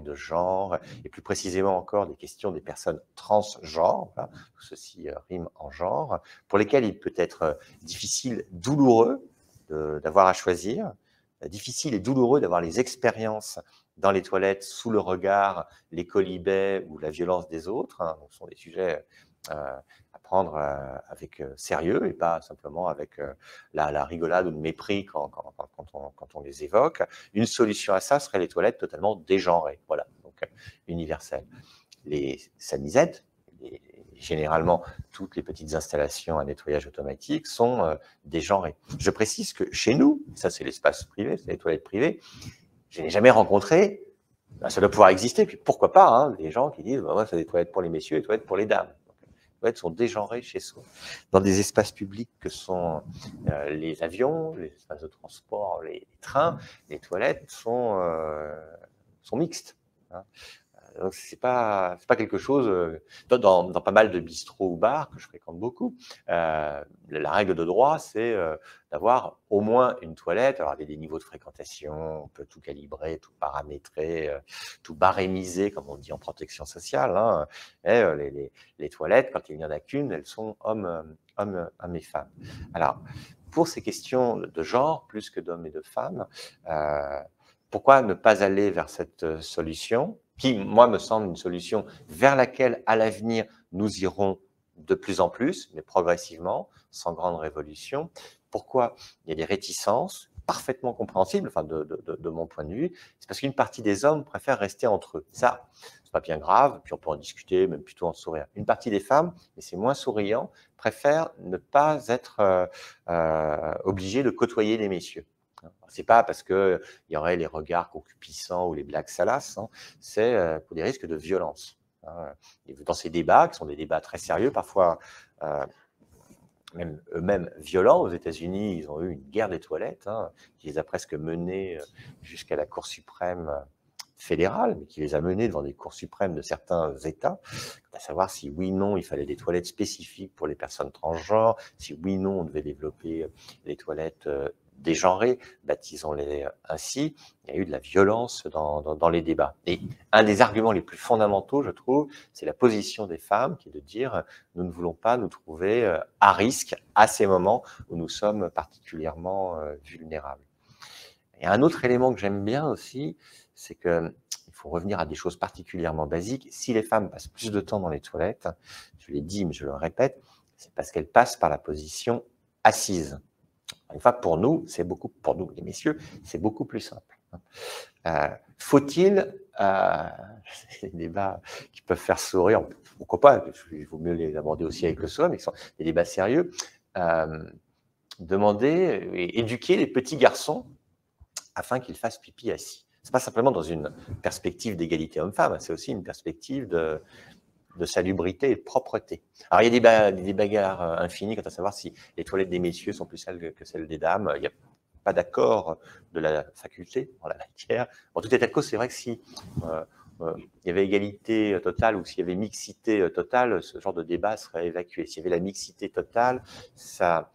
et plus précisément encore des questions des personnes transgenres, voilà, tout ceci rime en genre, pour lesquelles il peut être difficile, douloureux d'avoir à choisir, difficile et douloureux d'avoir les expériences dans les toilettes sous le regard, les colibets ou la violence des autres. Hein, donc ce sont des sujets à prendre avec sérieux et pas simplement avec la rigolade ou le mépris quand on les évoque. Une solution à ça serait les toilettes totalement dégenrées, voilà, donc universelles. Les sanisettes, généralement toutes les petites installations à nettoyage automatique sont dégenrées. Je précise que chez nous, ça c'est l'espace privé, c'est les toilettes privées, je n'ai jamais rencontré, ça doit pouvoir exister, puis pourquoi pas, hein, des gens qui disent bah, c'est des toilettes pour les messieurs et des toilettes pour les dames. Les toilettes sont dégenrées chez soi. Dans des espaces publics que sont les avions, les espaces de transport, les trains, les toilettes sont mixtes. Hein. Donc, c'est pas quelque chose. Dans pas mal de bistrots ou bars que je fréquente beaucoup, la règle de droit, c'est d'avoir au moins une toilette. Alors, il y a des niveaux de fréquentation, on peut tout calibrer, tout paramétrer, tout barémiser, comme on dit en protection sociale. Hein. Et les toilettes, quand il n'y en a qu'une, elles sont hommes et femmes. Alors, pour ces questions de genre, plus que d'hommes et de femmes, pourquoi ne pas aller vers cette solution qui, moi, me semble une solution vers laquelle, à l'avenir, nous irons de plus en plus, mais progressivement, sans grande révolution. Pourquoi il y a des réticences parfaitement compréhensibles, enfin de mon point de vue, c'est parce qu'une partie des hommes préfèrent rester entre eux. Ça, c'est pas bien grave, puis on peut en discuter, même plutôt en sourire. Une partie des femmes, mais c'est moins souriant, préfèrent ne pas être obligées de côtoyer les messieurs. C'est pas parce qu'il y aurait les regards concupiscents ou les blagues salaces, hein, c'est pour des risques de violence. Hein. Et dans ces débats, qui sont des débats très sérieux, parfois même eux-mêmes violents, aux États-Unis, ils ont eu une guerre des toilettes, hein, qui les a presque menés jusqu'à la Cour suprême fédérale, mais qui les a menés devant des cours suprêmes de certains États, à savoir si oui ou non il fallait des toilettes spécifiques pour les personnes transgenres, si oui ou non on devait développer les toilettes dégenrées, baptisons-les ainsi. Il y a eu de la violence dans les débats. Et un des arguments les plus fondamentaux, je trouve, c'est la position des femmes, qui est de dire nous ne voulons pas nous trouver à risque à ces moments où nous sommes particulièrement vulnérables. Et un autre élément que j'aime bien aussi, c'est qu'il faut revenir à des choses particulièrement basiques. Si les femmes passent plus de temps dans les toilettes, je l'ai dit, mais je le répète, c'est parce qu'elles passent par la position assise. Une fois, pour nous, les messieurs, c'est beaucoup plus simple. Faut-il, c'est des débats qui peuvent faire sourire, pourquoi pas, il vaut mieux les aborder aussi avec le soin, mais qui sont des débats sérieux, demander et éduquer les petits garçons afin qu'ils fassent pipi assis. Ce n'est pas simplement dans une perspective d'égalité homme-femme, c'est aussi une perspective de salubrité et de propreté. Alors, il y a des bagarres infinies quant à savoir si les toilettes des messieurs sont plus sales que celles des dames. Il n'y a pas d'accord de la faculté en la matière. En tout état de cause, c'est vrai que si il y avait égalité totale ou s'il y avait mixité totale, ce genre de débat serait évacué. S'il y avait la mixité totale, ça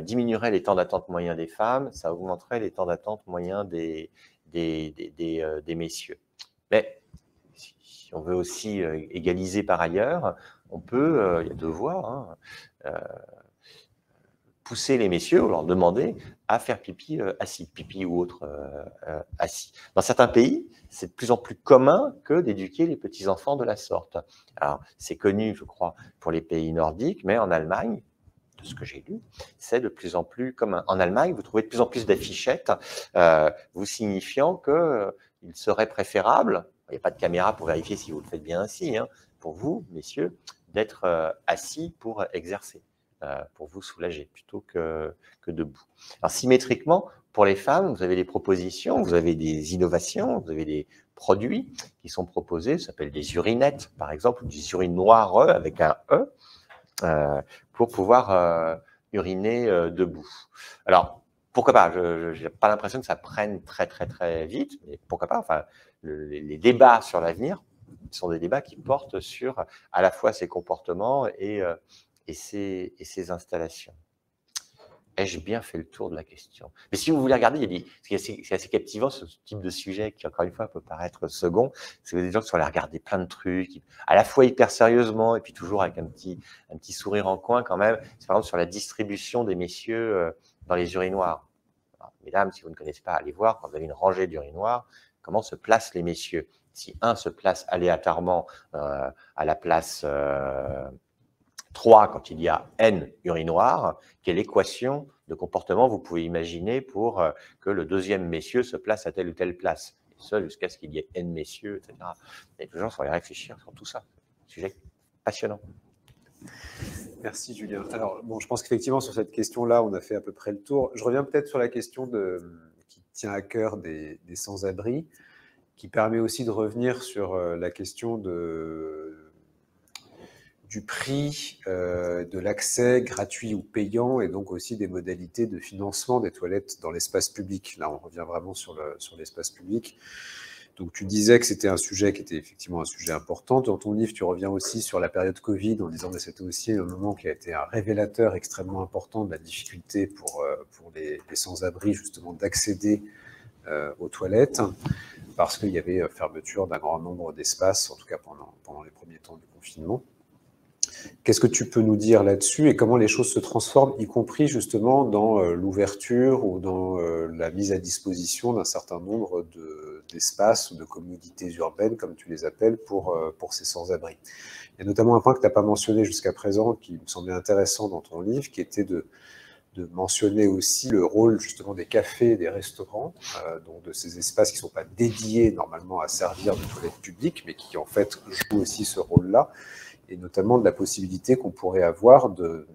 diminuerait les temps d'attente moyens des femmes, ça augmenterait les temps d'attente moyens des messieurs. Mais si on veut aussi égaliser par ailleurs, on peut, il y a deux voies, hein, pousser les messieurs ou leur demander à faire pipi assis, pipi ou autre assis. Dans certains pays, c'est de plus en plus commun que d'éduquer les petits-enfants de la sorte. Alors, c'est connu, je crois, pour les pays nordiques, mais en Allemagne, de ce que j'ai lu, c'est de plus en plus commun. En Allemagne, vous trouvez de plus en plus d'affichettes vous signifiant qu'il serait préférable, il n'y a pas de caméra pour vérifier si vous le faites bien ainsi, hein, pour vous, messieurs, d'être assis pour exercer, pour vous soulager, plutôt que debout. Alors, symétriquement, pour les femmes, vous avez des propositions, vous avez des innovations, vous avez des produits qui sont proposés, ça s'appelle des urinettes, par exemple, ou des urinoirs avec un E, pour pouvoir uriner debout. Alors, pourquoi pas? Je n'ai pas l'impression que ça prenne très, très, très vite, mais pourquoi pas? Enfin, les débats sur l'avenir sont des débats qui portent sur à la fois ces comportements et ces installations. Ai-je bien fait le tour de la question? Mais si vous voulez regarder, c'est assez captivant ce type de sujet qui, encore une fois, peut paraître second. C'est des gens qui sont allés regarder plein de trucs, à la fois hyper sérieusement et puis toujours avec un petit sourire en coin quand même. C'est par exemple sur la distribution des messieurs dans les urinoirs. Alors, mesdames, si vous ne connaissez pas, allez voir, quand vous avez une rangée d'urinoirs, comment se placent les messieurs. Si un se place aléatoirement à la place 3, quand il y a N urinoirs, quelle équation de comportement vous pouvez imaginer pour que le deuxième messieurs se place à telle ou telle place, et ce jusqu'à ce qu'il y ait N messieurs, etc. Et les gens sont allés réfléchir sur tout ça. Sujet passionnant. Merci Julien. Alors, bon, je pense qu'effectivement, sur cette question-là, on a fait à peu près le tour. Je reviens peut-être sur la question qui tient à cœur des sans-abri, qui permet aussi de revenir sur la question du prix, de l'accès gratuit ou payant, et donc aussi des modalités de financement des toilettes dans l'espace public. Là, on revient vraiment sur l'espace public. Donc, tu disais que c'était un sujet qui était effectivement un sujet important. Dans ton livre, tu reviens aussi sur la période Covid en disant que c'était aussi un moment qui a été un révélateur extrêmement important de la difficulté pour les sans-abri, justement, d'accéder aux toilettes, parce qu'il y avait fermeture d'un grand nombre d'espaces, en tout cas pendant les premiers temps du confinement. Qu'est-ce que tu peux nous dire là-dessus et comment les choses se transforment, y compris justement dans l'ouverture ou dans la mise à disposition d'un certain nombre d'espaces ou de commodités urbaines, comme tu les appelles, pour ces sans-abri. Il y a notamment un point que tu n'as pas mentionné jusqu'à présent, qui me semblait intéressant dans ton livre, qui était de mentionner aussi le rôle justement des cafés, des restaurants, donc de ces espaces qui ne sont pas dédiés normalement à servir de toilettes publiques, mais qui en fait jouent aussi ce rôle-là, et notamment de la possibilité qu'on pourrait avoir de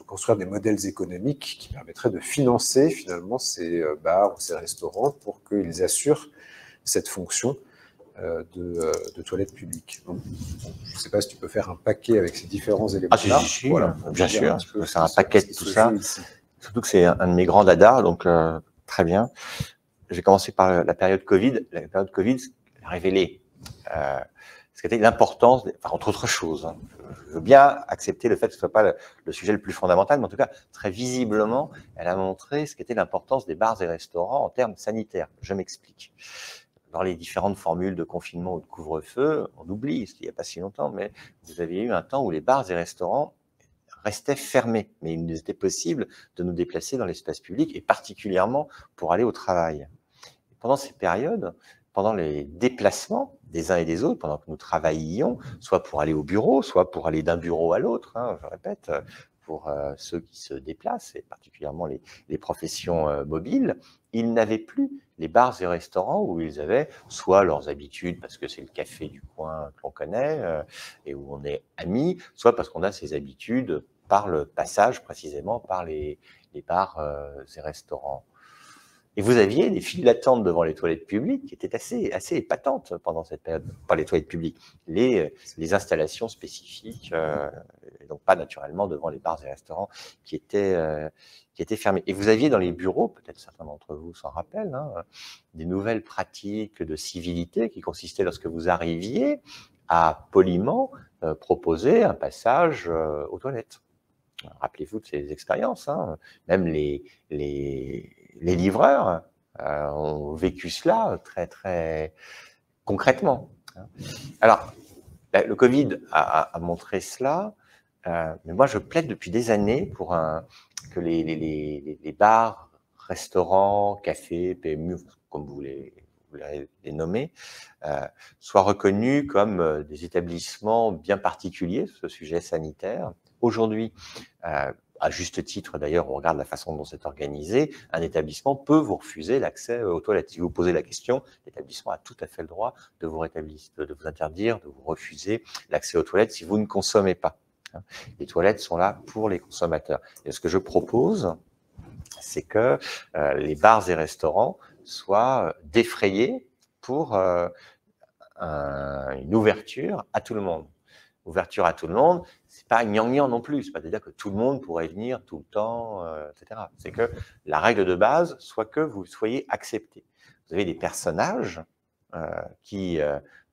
construire des modèles économiques qui permettraient de financer finalement ces bars ou ces restaurants pour qu'ils assurent cette fonction de toilettes publiques. Donc, je ne sais pas si tu peux faire un paquet avec ces différents éléments-là. Ah, si, voilà, bien sûr, je peux faire un paquet de tout ça. Surtout que c'est un de mes grands dadas, donc très bien. Je vais commencer par la période Covid. La période Covid a révélé ce qu'était l'importance, entre autres choses. Hein. Je veux bien accepter le fait que ce ne soit pas le sujet le plus fondamental, mais en tout cas, très visiblement, elle a montré ce qu'était l'importance des bars et restaurants en termes sanitaires. Je m'explique. Dans les différentes formules de confinement ou de couvre-feu, on oublie, il n'y a pas si longtemps, mais vous aviez eu un temps où les bars et restaurants restaient fermés, mais il nous était possible de nous déplacer dans l'espace public, et particulièrement pour aller au travail. Et pendant ces périodes, pendant les déplacements des uns et des autres, pendant que nous travaillions, soit pour aller au bureau, soit pour aller d'un bureau à l'autre, hein, je répète, pour ceux qui se déplacent, et particulièrement les professions mobiles, ils n'avaient plus les bars et restaurants où ils avaient soit leurs habitudes, parce que c'est le café du coin que l'on connaît et où on est amis, soit parce qu'on a ses habitudes par le passage précisément par les bars et restaurants. Et vous aviez des files d'attente devant les toilettes publiques qui étaient assez épatantes pendant cette période. Pas les toilettes publiques, les installations spécifiques, et donc pas naturellement devant les bars et restaurants qui étaient fermés. Et vous aviez dans les bureaux, peut-être certains d'entre vous s'en rappellent, hein, des nouvelles pratiques de civilité qui consistaient lorsque vous arriviez à poliment proposer un passage aux toilettes. Rappelez-vous de ces expériences, hein. Même les livreurs ont vécu cela très, très concrètement. Alors, le Covid a montré cela, mais moi, je plaide depuis des années pour que les bars, restaurants, cafés, PMU, comme vous les nommer, soient reconnus comme des établissements bien particuliers sur ce sujet sanitaire. Aujourd'hui, à juste titre d'ailleurs, on regarde la façon dont c'est organisé, un établissement peut vous refuser l'accès aux toilettes. Si vous posez la question, l'établissement a tout à fait le droit de vous interdire, de vous refuser l'accès aux toilettes si vous ne consommez pas. Les toilettes sont là pour les consommateurs. Et ce que je propose, c'est que les bars et restaurants soient défrayés pour une ouverture à tout le monde. Ouverture à tout le monde, c'est pas gnangnan non plus, c'est pas de dire que tout le monde pourrait venir tout le temps, etc. C'est que la règle de base soit que vous soyez accepté. Vous avez des personnages qui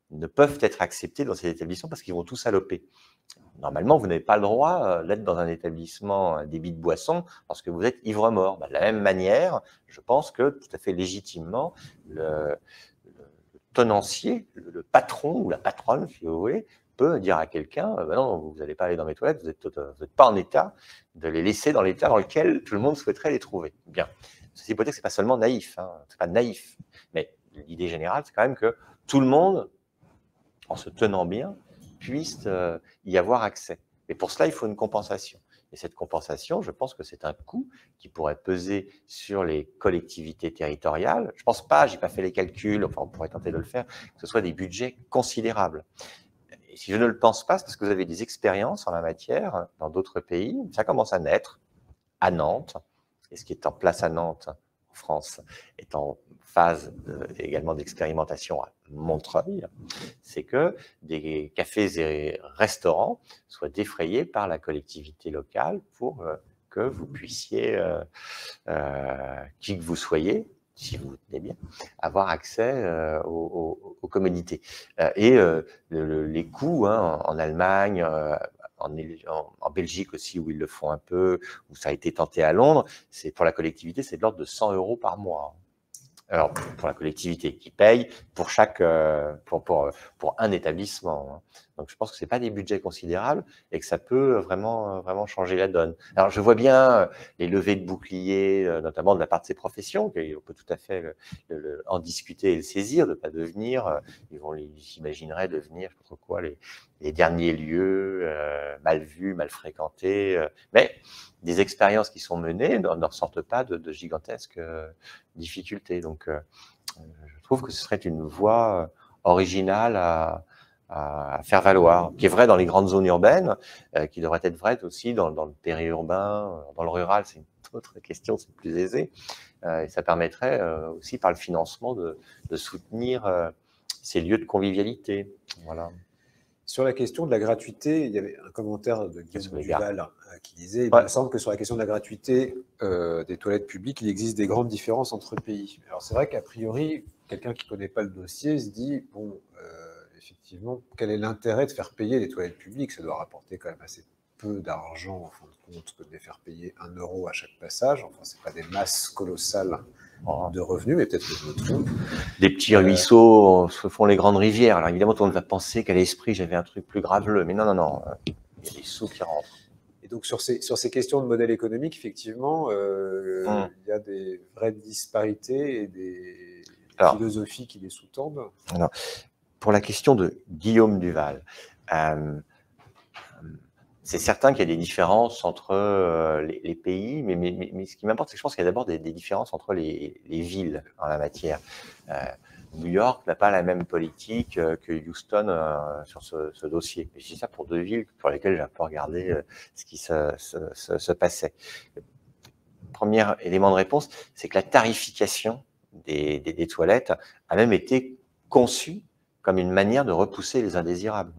ne peuvent être acceptés dans ces établissements parce qu'ils vont tous saloper. Normalement, vous n'avez pas le droit d'être dans un établissement débit de boisson parce que vous êtes ivre-mort. De la même manière, je pense que tout à fait légitimement, le tenancier, le patron ou la patronne, si vous voulez, peut dire à quelqu'un non, vous n'allez pas aller dans mes toilettes, vous n'êtes pas en état de les laisser dans l'état dans lequel tout le monde souhaiterait les trouver. Bien. Ceci peut dire que ce n'est pas seulement naïf, hein, ce n'est pas naïf, mais l'idée générale, c'est quand même que tout le monde, en se tenant bien, puisse y avoir accès. Mais pour cela, il faut une compensation. Et cette compensation, je pense que c'est un coût qui pourrait peser sur les collectivités territoriales. Je ne pense pas, je n'ai pas fait les calculs, enfin on pourrait tenter de le faire, que ce soit des budgets considérables. Et si je ne le pense pas, c'est parce que vous avez des expériences en la matière dans d'autres pays. Ça commence à naître à Nantes, et ce qui est en place à Nantes, en France, est en phase également d'expérimentation à Montreuil, c'est que des cafés et restaurants soient défrayés par la collectivité locale pour que vous puissiez, qui que vous soyez, si vous tenez bien, avoir accès aux commodités. Les coûts, hein, en Allemagne, en Belgique aussi, où ils le font un peu, où ça a été tenté à Londres, c'est pour la collectivité, c'est de l'ordre de 100 € par mois. Alors, pour la collectivité qui paye pour pour un établissement. Donc, je pense que ce n'est pas des budgets considérables et que ça peut vraiment changer la donne. Alors, je vois bien les levées de boucliers, notamment de la part de ces professions, qu'on peut tout à fait en discuter et le saisir, de ne pas devenir, j'imaginerais devenir, je sais pas quoi, les derniers lieux mal vus, mal fréquentés. Mais des expériences qui sont menées ne ressortent pas de gigantesques difficultés. Donc, je trouve que ce serait une voie originale à faire valoir, qui est vraie dans les grandes zones urbaines, qui devrait être vraie aussi dans le périurbain, dans le rural, c'est une autre question, c'est plus aisé. Et ça permettrait aussi par le financement de soutenir ces lieux de convivialité. Voilà. Sur la question de la gratuité, il y avait un commentaire de Guillaume Duval qui disait il me semble que sur la question de la gratuité des toilettes publiques, il existe des grandes différences entre pays. Alors c'est vrai qu'a priori, quelqu'un qui ne connaît pas le dossier se dit bon, effectivement, quel est l'intérêt de faire payer les toilettes publiques? Ça doit rapporter quand même assez peu d'argent en fin de compte que de les faire payer 1 € à chaque passage. Enfin, c'est pas des masses colossales de revenus, mais peut-être que je me trompe. Des petits ruisseaux se font les grandes rivières. Alors évidemment, on va penser qu'à l'esprit, j'avais un truc plus graveleux. Mais non. Il y a des sous qui rentrent. Et donc, sur ces questions de modèle économique, effectivement, il y a des vraies disparités et des philosophies qui les sous-tendent. Alors, pour la question de Guillaume Duval, c'est certain qu'il y a des différences entre les pays, mais ce qui m'importe, c'est que je pense qu'il y a d'abord des différences entre les villes en la matière. New York n'a pas la même politique que Houston sur ce dossier. Et je dis ça pour deux villes pour lesquelles j'ai un peu regardé ce qui se passait. Premier élément de réponse, c'est que la tarification des toilettes a même été conçue comme une manière de repousser les indésirables.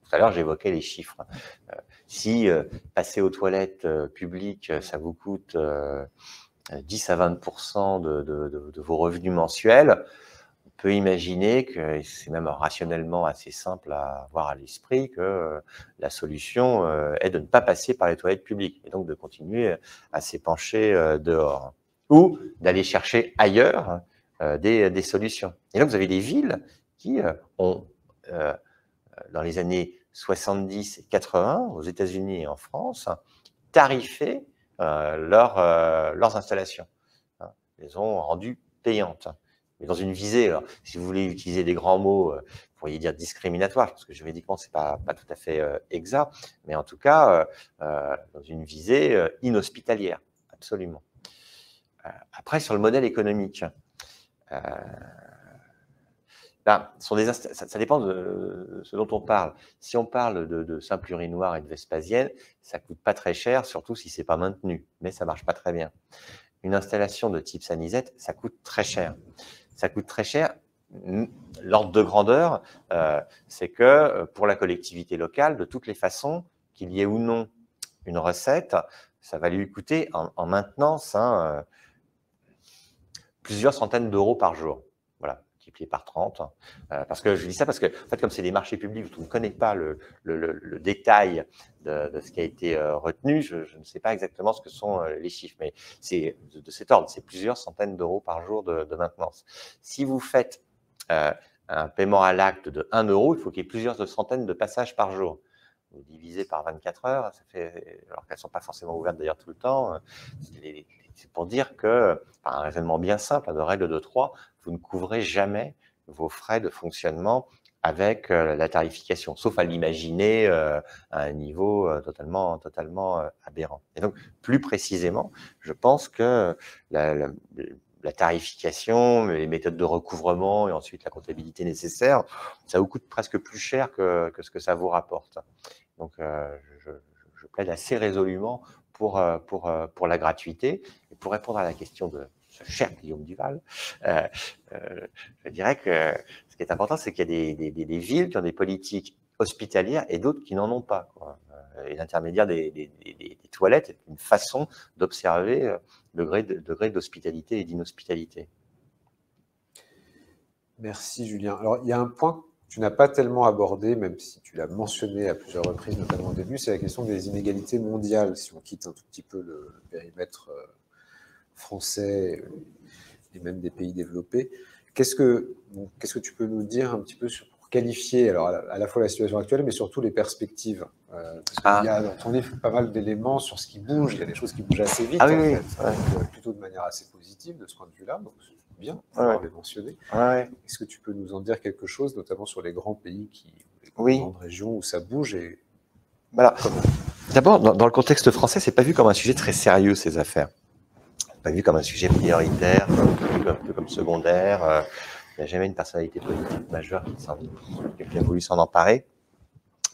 Tout à l'heure, j'évoquais les chiffres. Si passer aux toilettes publiques, ça vous coûte 10 à 20% de vos revenus mensuels, on peut imaginer que c'est même rationnellement assez simple à avoir à l'esprit que la solution est de ne pas passer par les toilettes publiques et donc de continuer à s'épancher dehors ou d'aller chercher ailleurs des solutions. Et là, vous avez des villes qui ont, dans les années 70 et 80, aux États-Unis et en France, tarifé leurs installations. Ils les ont rendues payantes. Mais dans une visée, alors, si vous voulez utiliser des grands mots, vous pourriez dire discriminatoire, parce que juridiquement, ce n'est pas tout à fait exact, mais en tout cas, dans une visée inhospitalière, absolument. Après, sur le modèle économique, ça dépend de ce dont on parle. Si on parle de simple urinoir et de Vespasienne, ça ne coûte pas très cher, surtout si ce n'est pas maintenu, mais ça ne marche pas très bien. Une installation de type Sanisette, ça coûte très cher. Ça coûte très cher. L'ordre de grandeur, c'est que pour la collectivité locale, de toutes les façons, qu'il y ait ou non une recette, ça va lui coûter en maintenance plusieurs centaines d'euros par jour. Voilà, multiplié par 30. Parce que je dis ça parce que, en fait, comme c'est des marchés publics où on ne connaît pas le détail de ce qui a été retenu, je ne sais pas exactement ce que sont les chiffres, mais c'est de cet ordre, c'est plusieurs centaines d'euros par jour de maintenance. Si vous faites un paiement à l'acte de 1 €, il faut qu'il y ait plusieurs centaines de passages par jour. Vous divisez par 24 heures, ça fait, alors qu'elles ne sont pas forcément ouvertes d'ailleurs tout le temps, c'est pour dire que, par un raisonnement bien simple, de règle de 3, vous ne couvrez jamais vos frais de fonctionnement avec la tarification, sauf à l'imaginer à un niveau totalement aberrant. Et donc, plus précisément, je pense que la tarification, les méthodes de recouvrement et ensuite la comptabilité nécessaire, ça vous coûte presque plus cher que ce que ça vous rapporte. Donc, je plaide assez résolument pour la gratuité. Et pour répondre à la question de ce cher Guillaume Duval, je dirais que ce qui est important, c'est qu'il y a des villes qui ont des politiques hospitalières et d'autres qui n'en ont pas, quoi. Et l'intermédiaire des toilettes est une façon d'observer le degré d'hospitalité et d'inhospitalité. Merci Julien. Alors, il y a un point que tu n'as pas tellement abordé, même si tu l'as mentionné à plusieurs reprises, notamment au début, c'est la question des inégalités mondiales, si on quitte un tout petit peu le périmètre français et même des pays développés. Qu'est-ce que tu peux nous dire un petit peu pour qualifier alors, à la fois la situation actuelle, mais surtout les perspectives parce qu'il y a dans ton livre pas mal d'éléments sur ce qui bouge, il y a des choses qui bougent assez vite, Ah oui, en oui, fait, ouais. plutôt de manière assez positive de ce point de vue-là, donc c'est bien de Ouais, pouvoir les mentionner. ouais. Est-ce que tu peux nous en dire quelque chose, notamment sur les grands pays, les Oui. grandes régions où ça bouge et Voilà. comment? D'abord, dans le contexte français, c'est pas vu comme un sujet très sérieux, ces affaires. C'est pas vu comme un sujet prioritaire, comme secondaire. Il n'y a jamais une personnalité politique majeure qui a voulu s'en emparer.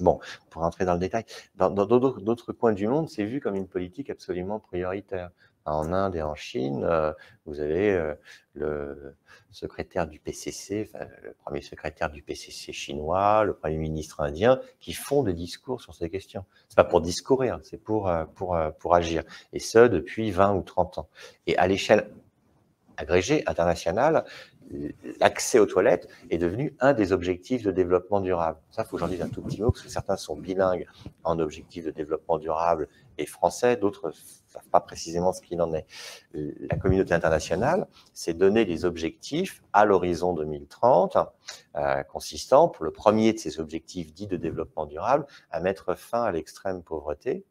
Bon, pour rentrer dans le détail, dans d'autres coins du monde, c'est vu comme une politique absolument prioritaire. En Inde et en Chine, vous avez le secrétaire du PCC, enfin, le premier secrétaire du PCC chinois, le premier ministre indien, qui font des discours sur ces questions. C'est pas pour discourir, c'est pour agir. Et ce, depuis 20 ou 30 ans. Et à l'échelle agrégée, internationale, l'accès aux toilettes est devenu un des objectifs de développement durable. Ça, il faut que j'en dise un tout petit mot, parce que certains sont bilingues en objectifs de développement durable et français, d'autres ne savent pas précisément ce qu'il en est. La communauté internationale s'est donné des objectifs à l'horizon 2030, consistant, pour le premier de ces objectifs dits de développement durable, à mettre fin à l'extrême pauvreté,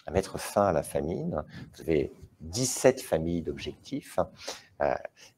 à mettre fin à la famine. Vous avez 17 familles d'objectifs.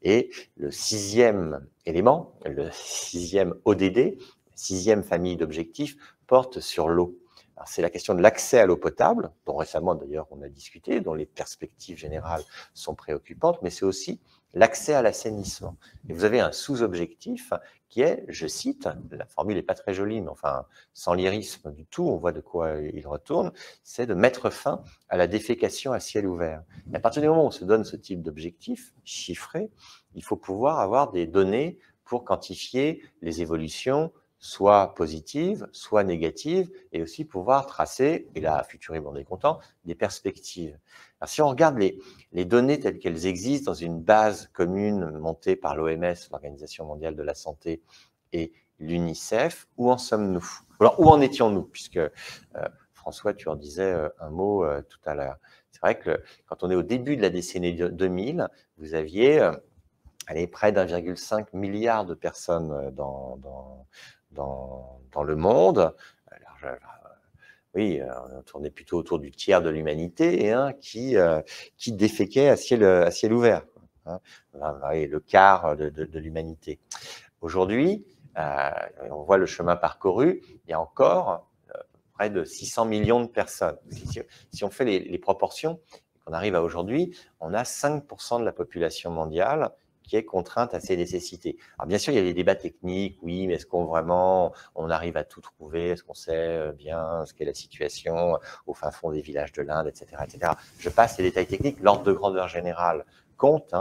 Et le sixième élément, le sixième ODD, sixième famille d'objectifs, porte sur l'eau. C'est la question de l'accès à l'eau potable, dont récemment d'ailleurs on a discuté, dont les perspectives générales sont préoccupantes, mais c'est aussi l'accès à l'assainissement. Et vous avez un sous-objectif qui est, je cite, la formule n'est pas très jolie, mais enfin, sans lyrisme du tout, on voit de quoi il retourne, c'est de mettre fin à la défécation à ciel ouvert. Et à partir du moment où on se donne ce type d'objectif chiffré, il faut pouvoir avoir des données pour quantifier les évolutions, soit positives, soit négatives, et aussi pouvoir tracer, et là, à Futurib, on est content, des perspectives. Alors, si on regarde les données telles qu'elles existent dans une base commune montée par l'OMS, l'Organisation mondiale de la santé, et l'UNICEF, où en sommes-nous? Alors, où en étions-nous? Puisque François, tu en disais un mot tout à l'heure. C'est vrai que quand on est au début de la décennie 2000, vous aviez près d'1,5 milliard de personnes dans le monde. Alors, oui, on tournait plutôt autour du tiers de l'humanité qui déféquait à ciel ouvert. Hein, le quart de l'humanité. Aujourd'hui, on voit le chemin parcouru, il y a encore près de 600 millions de personnes. Si on fait les proportions, qu'on arrive à aujourd'hui, on a 5% de la population mondiale qui est contrainte à ces nécessités. Alors bien sûr, il y a des débats techniques, oui, mais est-ce qu'on vraiment, on arrive à tout trouver? Est-ce qu'on sait bien ce qu'est la situation au fin fond des villages de l'Inde, etc., etc. Je passe les détails techniques, l'ordre de grandeur générale compte,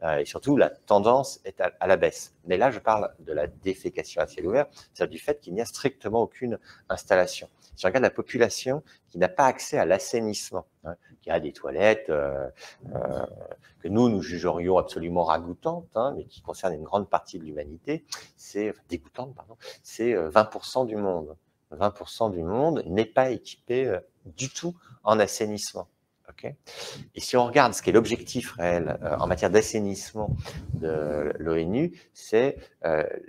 et surtout la tendance est à la baisse. Mais là, je parle de la défécation à ciel ouvert, c'est-à-dire du fait qu'il n'y a strictement aucune installation. Si on regarde la population qui n'a pas accès à l'assainissement, qui a des toilettes que nous jugerions absolument ragoûtantes, mais qui concernent une grande partie de l'humanité, c'est dégoûtante, pardon, c'est 20% du monde. 20% du monde n'est pas équipé du tout en assainissement. Okay, et si on regarde ce qu'est l'objectif réel en matière d'assainissement de l'ONU, c'est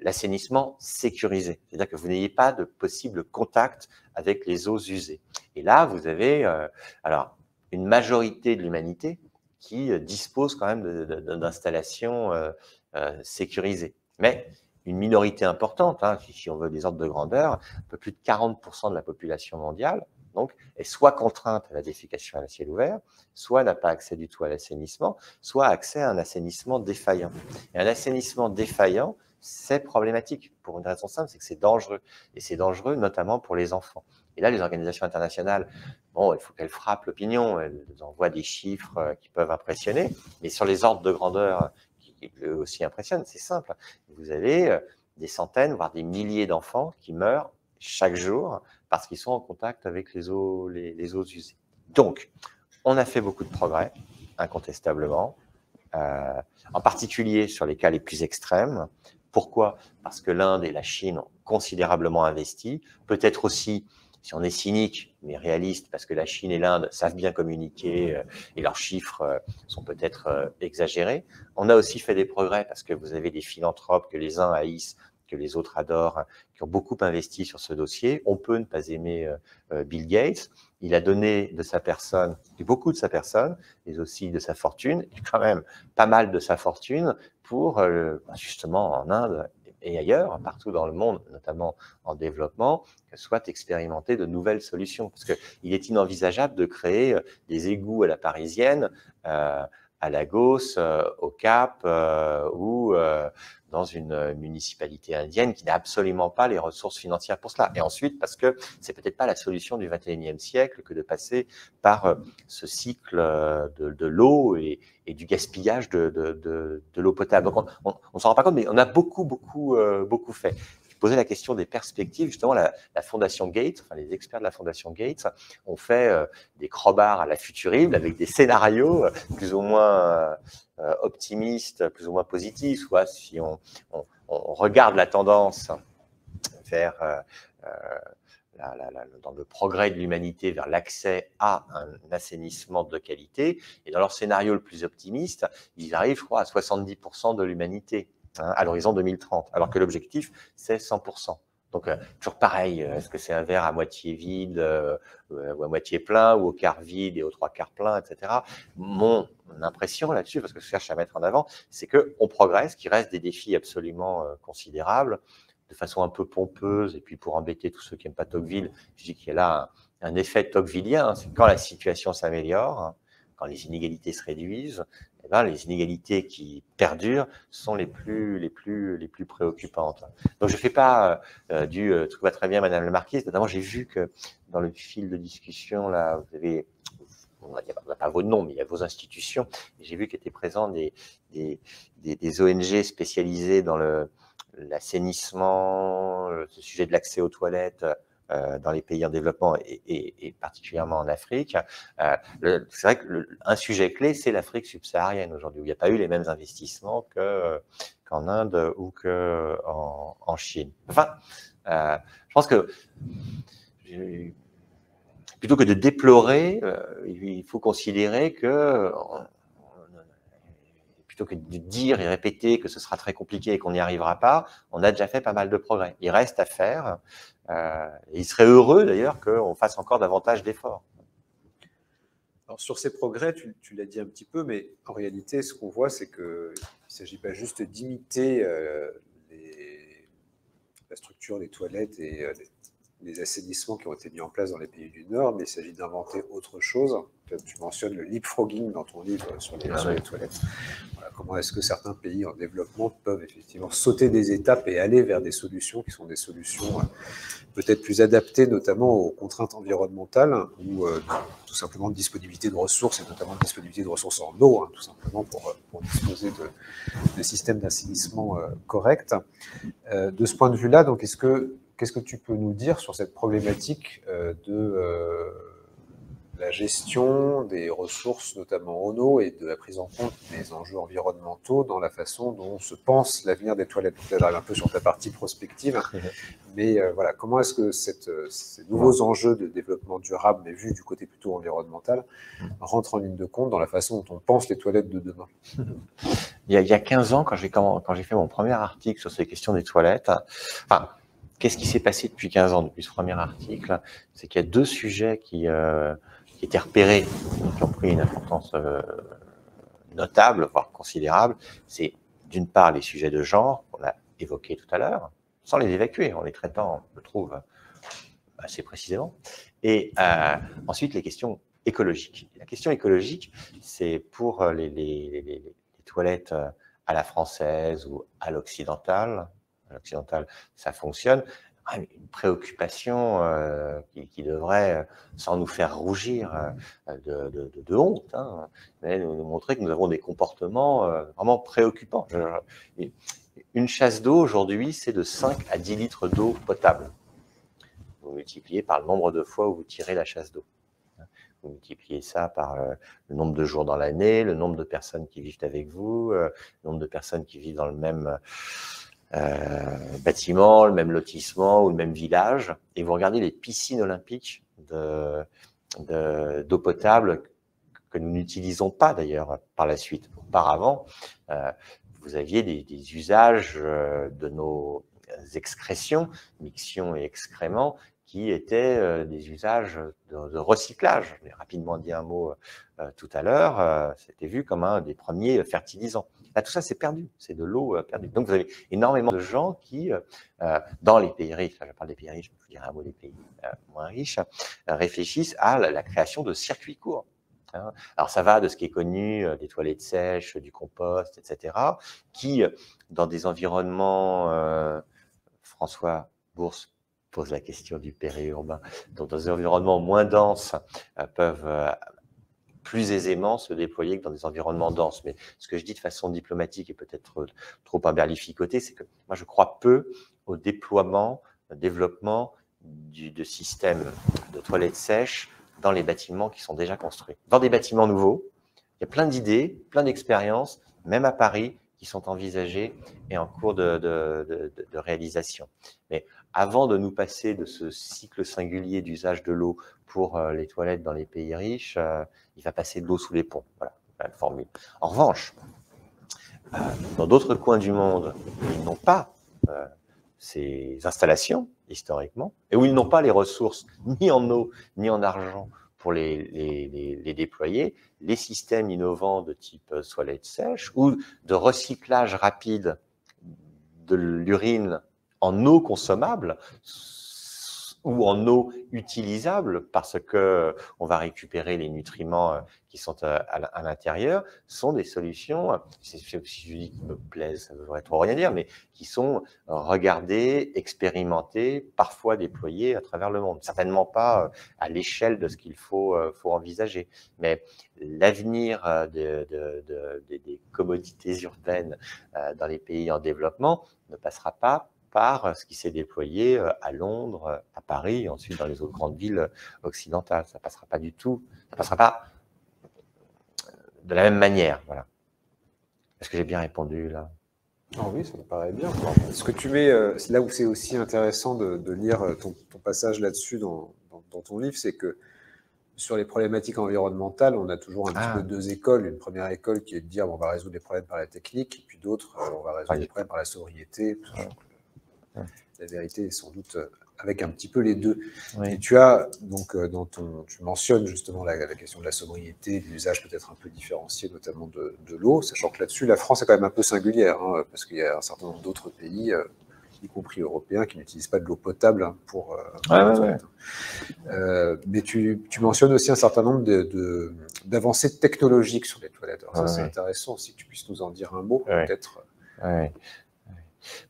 l'assainissement sécurisé. C'est-à-dire que vous n'ayez pas de possible contact avec les eaux usées. Et là, vous avez alors une majorité de l'humanité qui dispose quand même d'installations sécurisées. Mais une minorité importante, si on veut des ordres de grandeur, un peu plus de 40% de la population mondiale, donc, est soit contrainte à la défécation à ciel ouvert, soit n'a pas accès du tout à l'assainissement, soit accès à un assainissement défaillant. Et un assainissement défaillant, c'est problématique pour une raison simple, c'est que c'est dangereux. Et c'est dangereux notamment pour les enfants. Et là, les organisations internationales, bon, il faut qu'elles frappent l'opinion, elles envoient des chiffres qui peuvent impressionner, mais sur les ordres de grandeur qui eux aussi impressionnent, c'est simple. Vous avez des centaines, voire des milliers d'enfants qui meurent chaque jour parce qu'ils sont en contact avec les eaux usées. Donc, on a fait beaucoup de progrès, incontestablement, en particulier sur les cas les plus extrêmes, Pourquoi? Parce que l'Inde et la Chine ont considérablement investi, peut-être aussi, si on est cynique, mais réaliste, parce que la Chine et l'Inde savent bien communiquer et leurs chiffres sont peut-être exagérés. On a aussi fait des progrès parce que vous avez des philanthropes que les uns haïssent, que les autres adorent, qui ont beaucoup investi sur ce dossier. On peut ne pas aimer Bill Gates. Il a donné de sa personne, et beaucoup de sa personne, mais aussi de sa fortune, et quand même pas mal de sa fortune, pour justement en Inde et ailleurs, partout dans le monde, notamment en développement, que soient expérimentées de nouvelles solutions. Parce qu'il est inenvisageable de créer des égouts à la parisienne, à Lagos, au Cap ou dans une municipalité indienne qui n'a absolument pas les ressources financières pour cela. Et ensuite, parce que c'est peut-être pas la solution du 21e siècle que de passer par ce cycle de l'eau et du gaspillage de l'eau potable. Donc on s'en rend pas compte, mais on a beaucoup fait. Je posais la question des perspectives. Justement, la Fondation Gates, enfin les experts de la Fondation Gates, ont fait des crobards à la futuribile avec des scénarios plus ou moins optimistes, plus ou moins positifs. Soit si on regarde la tendance vers dans le progrès de l'humanité vers l'accès à un assainissement de qualité. Et dans leur scénario le plus optimiste, ils arrivent, je crois, à 70% de l'humanité à l'horizon 2030, alors que l'objectif, c'est 100%. Donc, toujours pareil, est-ce que c'est un verre à moitié vide ou à moitié plein, ou au quart vide et aux trois quarts plein, etc. Mon impression là-dessus, parce que je cherche à mettre en avant, c'est qu'on progresse, qu'il reste des défis absolument considérables, de façon un peu pompeuse, et puis pour embêter tous ceux qui n'aiment pas Tocqueville, je dis qu'il y a là un effet tocquevillien, c'est quand la situation s'améliore, quand les inégalités se réduisent, eh ben, les inégalités qui perdurent sont les plus préoccupantes. Donc je ne fais pas tu vois très bien Madame la Marquise, notamment j'ai vu que dans le fil de discussion, là, vous avez, on n'a pas vos noms, mais il y a vos institutions, et j'ai vu qu'étaient présents des ONG spécialisées dans l'assainissement, le sujet de l'accès aux toilettes dans les pays en développement et particulièrement en Afrique. C'est vrai qu'un sujet clé, c'est l'Afrique subsaharienne aujourd'hui, où il n'y a pas eu les mêmes investissements qu'en Inde ou qu'en Chine. Enfin, je pense que plutôt que de déplorer, il faut considérer que plutôt que de dire et répéter que ce sera très compliqué et qu'on n'y arrivera pas, on a déjà fait pas mal de progrès. Il reste à faire. Et il serait heureux d'ailleurs qu'on fasse encore davantage d'efforts. Alors sur ces progrès, tu l'as dit un petit peu, mais en réalité, ce qu'on voit, c'est qu'il ne s'agit pas juste d'imiter la structure des toilettes et les assainissements qui ont été mis en place dans les pays du Nord, mais il s'agit d'inventer autre chose. Tu mentionnes le leapfrogging dans ton livre sur les toilettes. Voilà, comment est-ce que certains pays en développement peuvent effectivement sauter des étapes et aller vers des solutions qui sont des solutions peut-être plus adaptées, notamment aux contraintes environnementales ou tout simplement de disponibilité de ressources, et notamment de disponibilité de ressources en eau, tout simplement pour disposer de systèmes d'assainissement corrects. De ce point de vue-là, donc, qu'est-ce que tu peux nous dire sur cette problématique de la gestion des ressources, notamment en eau, et de la prise en compte des enjeux environnementaux dans la façon dont se pense l'avenir des toilettes? Peut-être un peu sur ta partie prospective, mais voilà, comment est-ce que ces nouveaux enjeux de développement durable, mais vus du côté plutôt environnemental, rentrent en ligne de compte dans la façon dont on pense les toilettes de demain? Il y a 15 ans, quand j'ai fait mon premier article sur ces questions des toilettes, enfin, qu'est-ce qui s'est passé depuis 15 ans, depuis ce premier article? C'est qu'il y a deux sujets qui étaient repérés, qui ont pris une importance notable, voire considérable. C'est d'une part les sujets de genre, qu'on a évoqués tout à l'heure, sans les évacuer, en les traitant, je trouve, assez précisément. Et ensuite, les questions écologiques. La question écologique, c'est pour les toilettes à la française ou à l'occidentale. À l'occidentale, ça fonctionne. Une préoccupation qui devrait, sans nous faire rougir de honte, mais nous montrer que nous avons des comportements vraiment préoccupants. Une chasse d'eau aujourd'hui, c'est de 5 à 10 litres d'eau potable. Vous multipliez par le nombre de fois où vous tirez la chasse d'eau. Vous multipliez ça par le nombre de jours dans l'année, le nombre de personnes qui vivent avec vous, le nombre de personnes qui vivent dans le même bâtiment, le même lotissement ou le même village, et vous regardez les piscines olympiques d'eau potable que nous n'utilisons pas d'ailleurs par la suite. Auparavant, vous aviez des usages de nos excrétions, mixions et excréments, qui étaient des usages de recyclage. J'ai rapidement dit un mot tout à l'heure, c'était vu comme un des premiers fertilisants. Là, tout ça, c'est perdu, c'est de l'eau perdue. Donc, vous avez énormément de gens qui, dans les pays riches, là, je parle des pays riches, je vous dirai un mot des pays moins riches, réfléchissent à la création de circuits courts. Hein. Alors, ça va de ce qui est connu, des toilettes sèches, du compost, etc., qui, dans des environnements, François Bourse pose la question du périurbain, donc dans des environnements moins denses, peuvent plus aisément se déployer que dans des environnements denses. Mais ce que je dis de façon diplomatique et peut-être trop imberlificoté, c'est que moi, je crois peu au déploiement, au développement de systèmes de toilettes sèches dans les bâtiments qui sont déjà construits. Dans des bâtiments nouveaux, il y a plein d'idées, plein d'expériences, même à Paris, qui sont envisagées et en cours de réalisation. Mais avant de nous passer de ce cycle singulier d'usage de l'eau pour les toilettes dans les pays riches, il va passer de l'eau sous les ponts. Voilà la formule. En revanche, dans d'autres coins du monde où ils n'ont pas ces installations, historiquement, et où ils n'ont pas les ressources, ni en eau, ni en argent, pour les déployer, les systèmes innovants de type toilette sèche ou de recyclage rapide de l'urine en eau consommable ou en eau utilisable parce que on va récupérer les nutriments qui sont à l'intérieur, sont des solutions, si je dis qui me plaisent, ça ne devrait trop rien dire, mais qui sont regardées, expérimentées, parfois déployées à travers le monde. Certainement pas à l'échelle de ce qu'il faut envisager, mais l'avenir des commodités urbaines dans les pays en développement ne passera pas par ce qui s'est déployé à Londres, à Paris, et ensuite dans les autres grandes villes occidentales. Ça ne passera pas du tout, ça ne passera pas de la même manière. Voilà. Est-ce que j'ai bien répondu là? Oh oui, ça me paraît bien. Ce que tu mets, c'est là où c'est aussi intéressant de lire ton passage là-dessus dans ton livre, c'est que sur les problématiques environnementales, on a toujours un petit peu deux écoles. Une première école qui est de dire bon, on va résoudre les problèmes par la technique, et puis d'autres, on va résoudre les problèmes par la sobriété. La vérité est sans doute avec un petit peu les deux. Oui. Et tu as, donc, tu mentionnes justement la question de la sobriété, de l'usage peut-être un peu différencié, notamment de l'eau, sachant que là-dessus, la France est quand même un peu singulière, hein, parce qu'il y a un certain nombre d'autres pays, y compris européens, qui n'utilisent pas de l'eau potable pour les toilettes. Mais tu mentionnes aussi un certain nombre d'avancées technologiques sur les toilettes. Alors ça, c'est intéressant aussi que tu puisses nous en dire un mot, peut-être.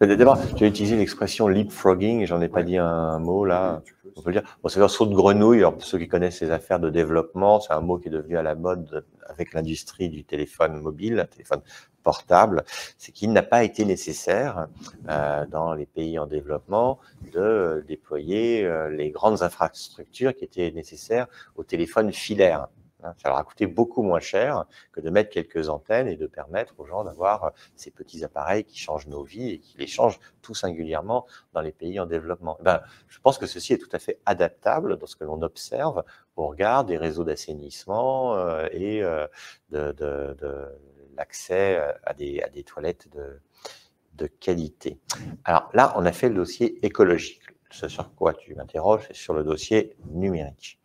D'abord, tu as utilisé l'expression leapfrogging, et j'en ai pas dit un mot là. On peut dire, bon, c'est un saut de grenouille. Alors, pour ceux qui connaissent les affaires de développement, c'est un mot qui est devenu à la mode avec l'industrie du téléphone mobile, téléphone portable. C'est qu'il n'a pas été nécessaire dans les pays en développement de déployer les grandes infrastructures qui étaient nécessaires au téléphone filaire. Ça leur a coûté beaucoup moins cher que de mettre quelques antennes et de permettre aux gens d'avoir ces petits appareils qui changent nos vies et qui les changent tout singulièrement dans les pays en développement. Je pense que ceci est tout à fait adaptable dans ce que l'on observe au regard des réseaux d'assainissement et de l'accès à des toilettes de qualité. Alors là, on a fait le dossier écologique. Ce sur quoi tu m'interroges, c'est sur le dossier numérique,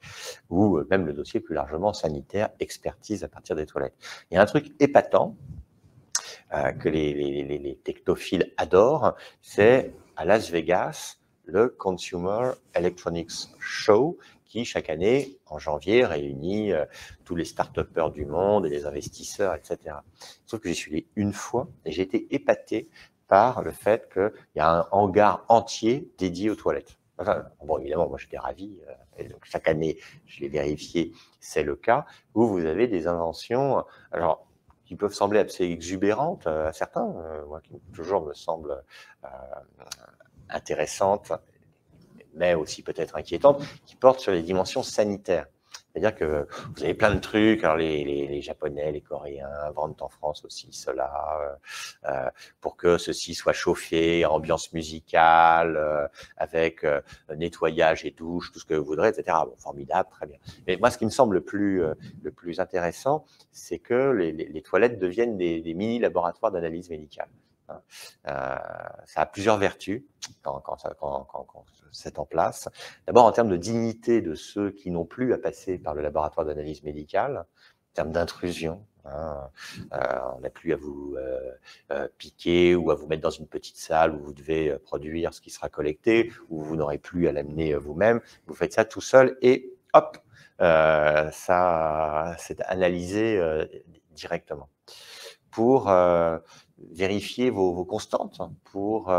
ou même le dossier plus largement sanitaire, expertise à partir des toilettes. Il y a un truc épatant que les technophiles adorent, c'est à Las Vegas, le Consumer Electronics Show, qui chaque année, en janvier, réunit tous les start-upers du monde et les investisseurs, etc. Sauf que j'y suis allé une fois et j'ai été épaté par le fait qu'il y a un hangar entier dédié aux toilettes. Enfin, bon, évidemment, moi j'étais ravi, et donc chaque année, je l'ai vérifié, c'est le cas, où vous avez des inventions, alors, qui peuvent sembler assez exubérantes à certains, moi qui toujours me semblent intéressantes, mais aussi peut-être inquiétantes, qui portent sur les dimensions sanitaires. C'est-à-dire que vous avez plein de trucs, alors les Japonais, les Coréens vendent en France aussi cela, pour que ceci soit chauffé, ambiance musicale, avec nettoyage et douche, tout ce que vous voudrez, etc. Bon, formidable, très bien. Mais moi, ce qui me semble le plus intéressant, c'est que les toilettes deviennent des mini-laboratoires d'analyse médicale. Ça a plusieurs vertus quand c'est en place. D'abord, en termes de dignité de ceux qui n'ont plus à passer par le laboratoire d'analyse médicale, en termes d'intrusion. On n'a plus à vous piquer ou à vous mettre dans une petite salle où vous devez produire ce qui sera collecté, où vous n'aurez plus à l'amener vous-même. Vous faites ça tout seul et hop, ça c'est analysé directement. Pour vérifier vos constantes, pour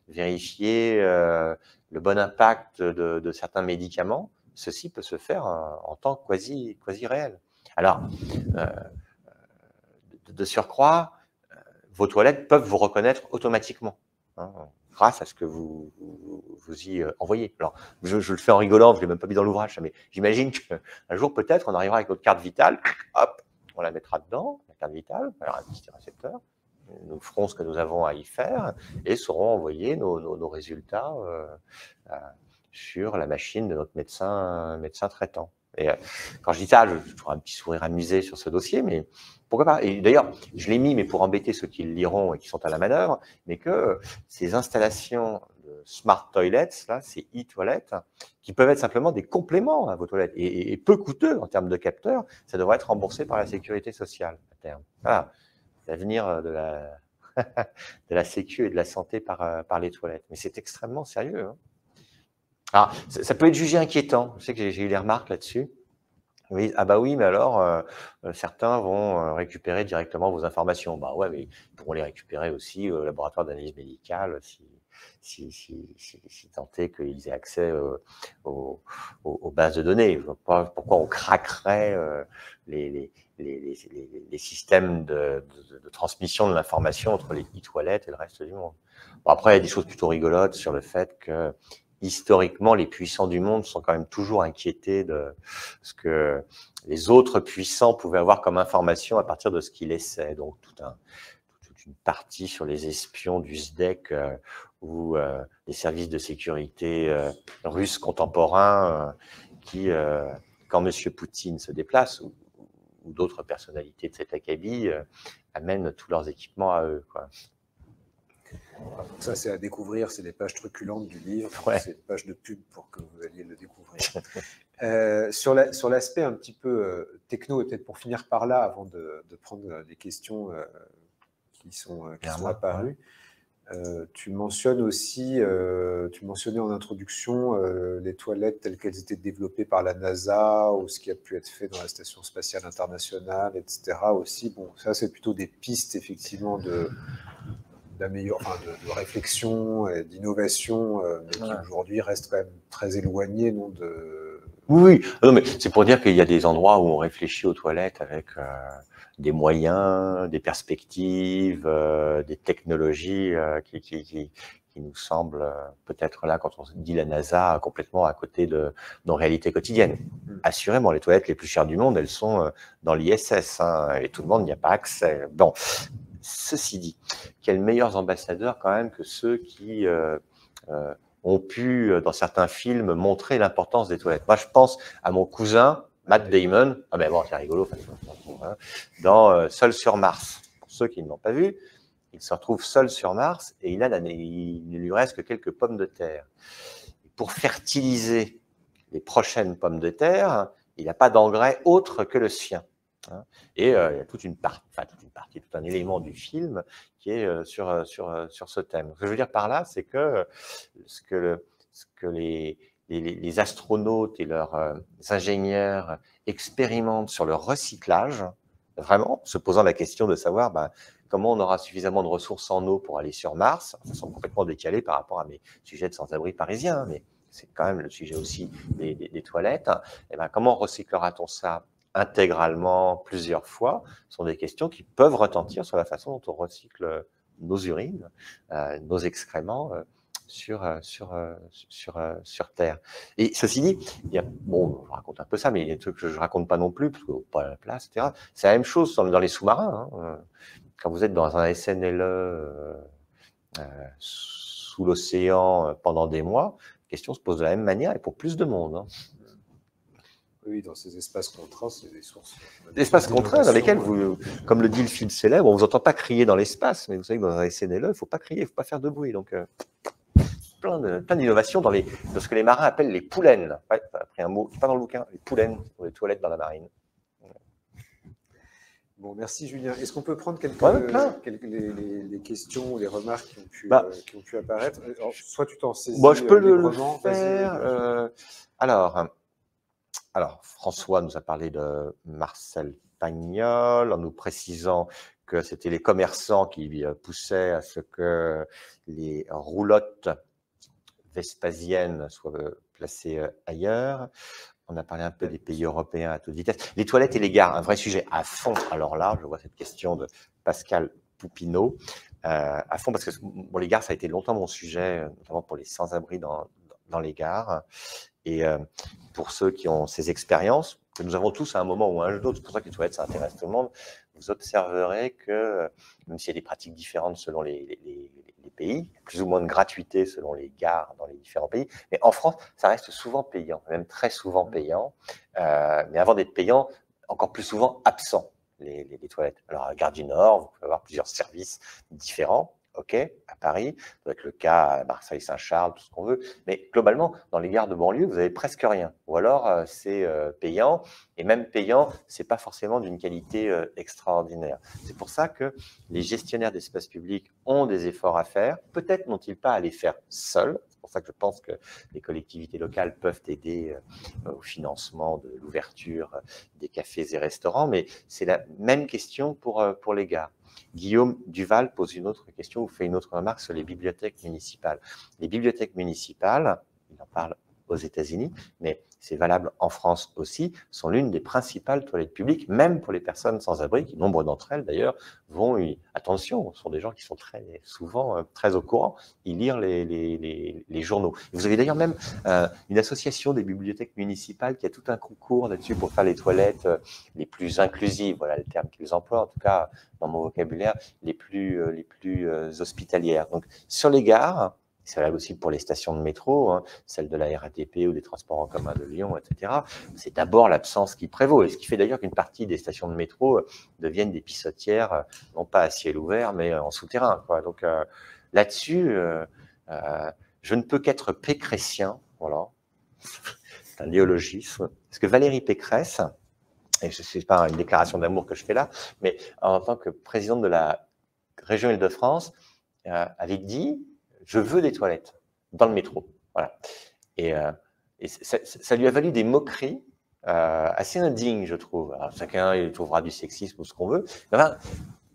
vérifier le bon impact de certains médicaments, ceci peut se faire en temps quasi réel. Alors, de surcroît, vos toilettes peuvent vous reconnaître automatiquement, hein, grâce à ce que vous y envoyez. Alors, je le fais en rigolant, je ne l'ai même pas mis dans l'ouvrage, mais j'imagine qu'un jour, peut-être, on arrivera avec notre carte vitale, hop, on la mettra dedans, la carte vitale, alors un petit récepteur, nous ferons ce que nous avons à y faire et saurons envoyer nos résultats sur la machine de notre médecin traitant. Et quand je dis ça, je trouve un petit sourire amusé sur ce dossier, mais pourquoi pas? Et d'ailleurs, je l'ai mis, mais pour embêter ceux qui le liront et qui sont à la manœuvre, mais que ces installations de smart toilets, là, ces e-toilettes, qui peuvent être simplement des compléments à vos toilettes et peu coûteux en termes de capteurs, ça devrait être remboursé par la sécurité sociale à terme. Voilà, l'avenir de la sécu et de la santé par les toilettes. Mais c'est extrêmement sérieux, hein. Alors, ça peut être jugé inquiétant. Je sais que j'ai eu des remarques là-dessus. Oui, ah bah oui, mais alors, certains vont récupérer directement vos informations. Bah ouais, mais ils pourront les récupérer aussi au laboratoire d'analyse médicale si tant est qu'ils aient accès aux bases de données. Je vois pas pourquoi on craquerait les systèmes de transmission de l'information entre les e-toilettes et le reste du monde. Bon, après, il y a des choses plutôt rigolotes sur le fait que historiquement, les puissants du monde sont quand même toujours inquiétés de ce que les autres puissants pouvaient avoir comme information à partir de ce qu'ils laissaient. Donc, toute une partie sur les espions du SDEC ou des services de sécurité russes contemporains qui, quand M. Poutine se déplace, ou d'autres personnalités de cet acabit, amènent tous leurs équipements à eux, quoi. Ça, c'est à découvrir, c'est des pages truculentes du livre, ouais. C'est des pages de pub pour que vous alliez le découvrir. Sur l'aspect un petit peu techno, et peut-être pour finir par là, avant de prendre des questions qui sont apparues, tu mentionnes aussi, tu mentionnais en introduction les toilettes telles qu'elles étaient développées par la NASA ou ce qui a pu être fait dans la Station spatiale internationale, etc. aussi. Bon, ça, c'est plutôt des pistes, effectivement, de réflexion et d'innovation, mais qui aujourd'hui restent quand même très éloignés, non, de... Oui, non, mais c'est pour dire qu'il y a des endroits où on réfléchit aux toilettes avec des moyens, des perspectives, des technologies qui nous semblent peut-être là, quand on dit la NASA, complètement à côté de nos réalités quotidiennes. Assurément, les toilettes les plus chères du monde, elles sont dans l'ISS, hein, et tout le monde n'y a pas accès. Bon. Ceci dit, quels meilleurs ambassadeurs quand même que ceux qui ont pu, dans certains films, montrer l'importance des toilettes. Moi, je pense à mon cousin, Matt Damon, ah ben bon, c'est rigolo, dans Seul sur Mars. Pour ceux qui ne l'ont pas vu, il se retrouve seul sur Mars et il ne lui reste que quelques pommes de terre. Pour fertiliser les prochaines pommes de terre, il n'a pas d'engrais autre que le sien. Et il y a tout un élément du film qui est sur ce thème. Ce que je veux dire par là, c'est que ce que les astronautes et leurs ingénieurs expérimentent sur le recyclage, vraiment, se posant la question de savoir comment on aura suffisamment de ressources en eau pour aller sur Mars. Ça semble complètement décalé par rapport à mes sujets de sans-abri parisiens, mais c'est quand même le sujet aussi des toilettes. Et comment recyclera-t-on ça intégralement plusieurs fois, sont des questions qui peuvent retentir sur la façon dont on recycle nos urines, nos excréments sur Terre. Et ceci dit, bon, je raconte un peu ça, mais il y a des trucs que je ne raconte pas non plus, parce que pas la place, etc. C'est la même chose dans les sous-marins. Hein. Quand vous êtes dans un SNLE sous l'océan pendant des mois, la question se pose de la même manière et pour plus de monde. Hein. Oui, dans ces espaces contraints, c'est des sources. Des espaces contraints dans lesquels, comme le dit le film célèbre, on ne vous entend pas crier dans l'espace, mais vous savez que dans un SNLE, il ne faut pas crier, il ne faut pas faire de bruit. Donc, plein d'innovations dans ce que les marins appellent les poulaines. Ouais, ça a pris un mot qui n'est pas dans le bouquin, les poulaines, pour les toilettes dans la marine. Bon, merci Julien. Est-ce qu'on peut prendre les questions ou les remarques qui ont pu apparaître? Alors, soit tu t'en saisis je peux le librement. faire. Alors, François nous a parlé de Marcel Pagnol en nous précisant que c'était les commerçants qui poussaient à ce que les roulottes vespasiennes soient placées ailleurs. On a parlé un peu des pays européens à toute vitesse. Les toilettes et les gares, un vrai sujet à fond. Alors là, je vois cette question de Pascal Poupineau à fond, parce que les gares, ça a été longtemps mon sujet, notamment pour les sans-abri dans les gares. Et pour ceux qui ont ces expériences, que nous avons tous à un moment ou à un autre, c'est pour ça que les toilettes, ça intéresse tout le monde, vous observerez que, même s'il y a des pratiques différentes selon les pays, plus ou moins de gratuité selon les gares dans les différents pays, mais en France, ça reste souvent payant, même très souvent payant, mais avant d'être payant, encore plus souvent absent, les toilettes. Alors, à la Gare du Nord, vous pouvez avoir plusieurs services différents, OK, à Paris, ça doit être le cas à Marseille, Saint-Charles, tout ce qu'on veut, mais globalement, dans les gares de banlieue, vous avez presque rien, ou alors c'est payant, et même payant, c'est pas forcément d'une qualité extraordinaire. C'est pour ça que les gestionnaires d'espaces publics ont des efforts à faire, peut-être n'ont-ils pas à les faire seuls, c'est pour ça que je pense que les collectivités locales peuvent aider au financement de l'ouverture des cafés et restaurants, mais c'est la même question pour les gares. Guillaume Duval pose une autre question ou fait une autre remarque sur les bibliothèques municipales. Les bibliothèques municipales, il en parle aux États-Unis, mais c'est valable en France aussi, sont l'une des principales toilettes publiques, même pour les personnes sans abri, qui, nombre d'entre elles d'ailleurs, vont, attention, ce sont des gens qui sont très souvent très au courant, ils lirent les journaux. Et vous avez d'ailleurs même une association des bibliothèques municipales qui a tout un concours là-dessus pour faire les toilettes les plus inclusives, voilà le terme qu'ils emploient, en tout cas dans mon vocabulaire, les plus hospitalières. Donc sur les gares, c'est valable aussi pour les stations de métro, hein, celles de la RATP ou des transports en commun de Lyon, etc. C'est d'abord l'absence qui prévaut, et ce qui fait d'ailleurs qu'une partie des stations de métro deviennent des pissotières, non pas à ciel ouvert, mais en souterrain, quoi. Donc là-dessus, je ne peux qu'être pécrétien, voilà, c'est un néologisme, parce que Valérie Pécresse, et ce n'est pas une déclaration d'amour que je fais là, mais en tant que présidente de la région Île-de-France, avait dit « je veux des toilettes dans le métro ». Voilà. Et ça lui a valu des moqueries assez indignes, je trouve. Alors, chacun il trouvera du sexisme ou ce qu'on veut. Mais enfin,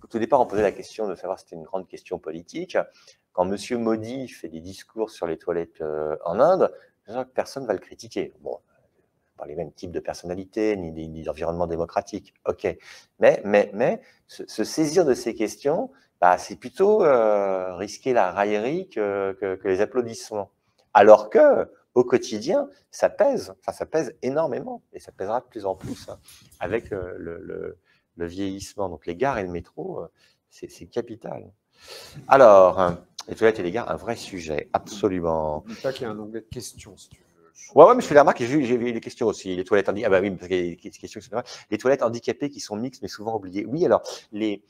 au départ, on posait la question de savoir si c'était une grande question politique. Quand M. Modi fait des discours sur les toilettes en Inde, personne ne va le critiquer. Bon, pas les mêmes types de personnalités, ni d'environnement démocratique. OK. Mais se saisir de ces questions, c'est plutôt risquer la raillerie que les applaudissements. Alors que au quotidien, ça pèse. Enfin, ça pèse énormément. Et ça pèsera de plus en plus avec le vieillissement. Donc les gares et le métro, c'est capital. Alors, les toilettes et les gares, un vrai sujet, absolument. N'oublie pas qu'il y a un onglet de questions, si tu veux. Ouais, mais je fais la remarque, j'ai vu les questions aussi. Les toilettes handicapées, oui, parce qu'il y a des questions, etc. Les toilettes handicapées qui sont mixtes, mais souvent oubliées. Oui, alors, les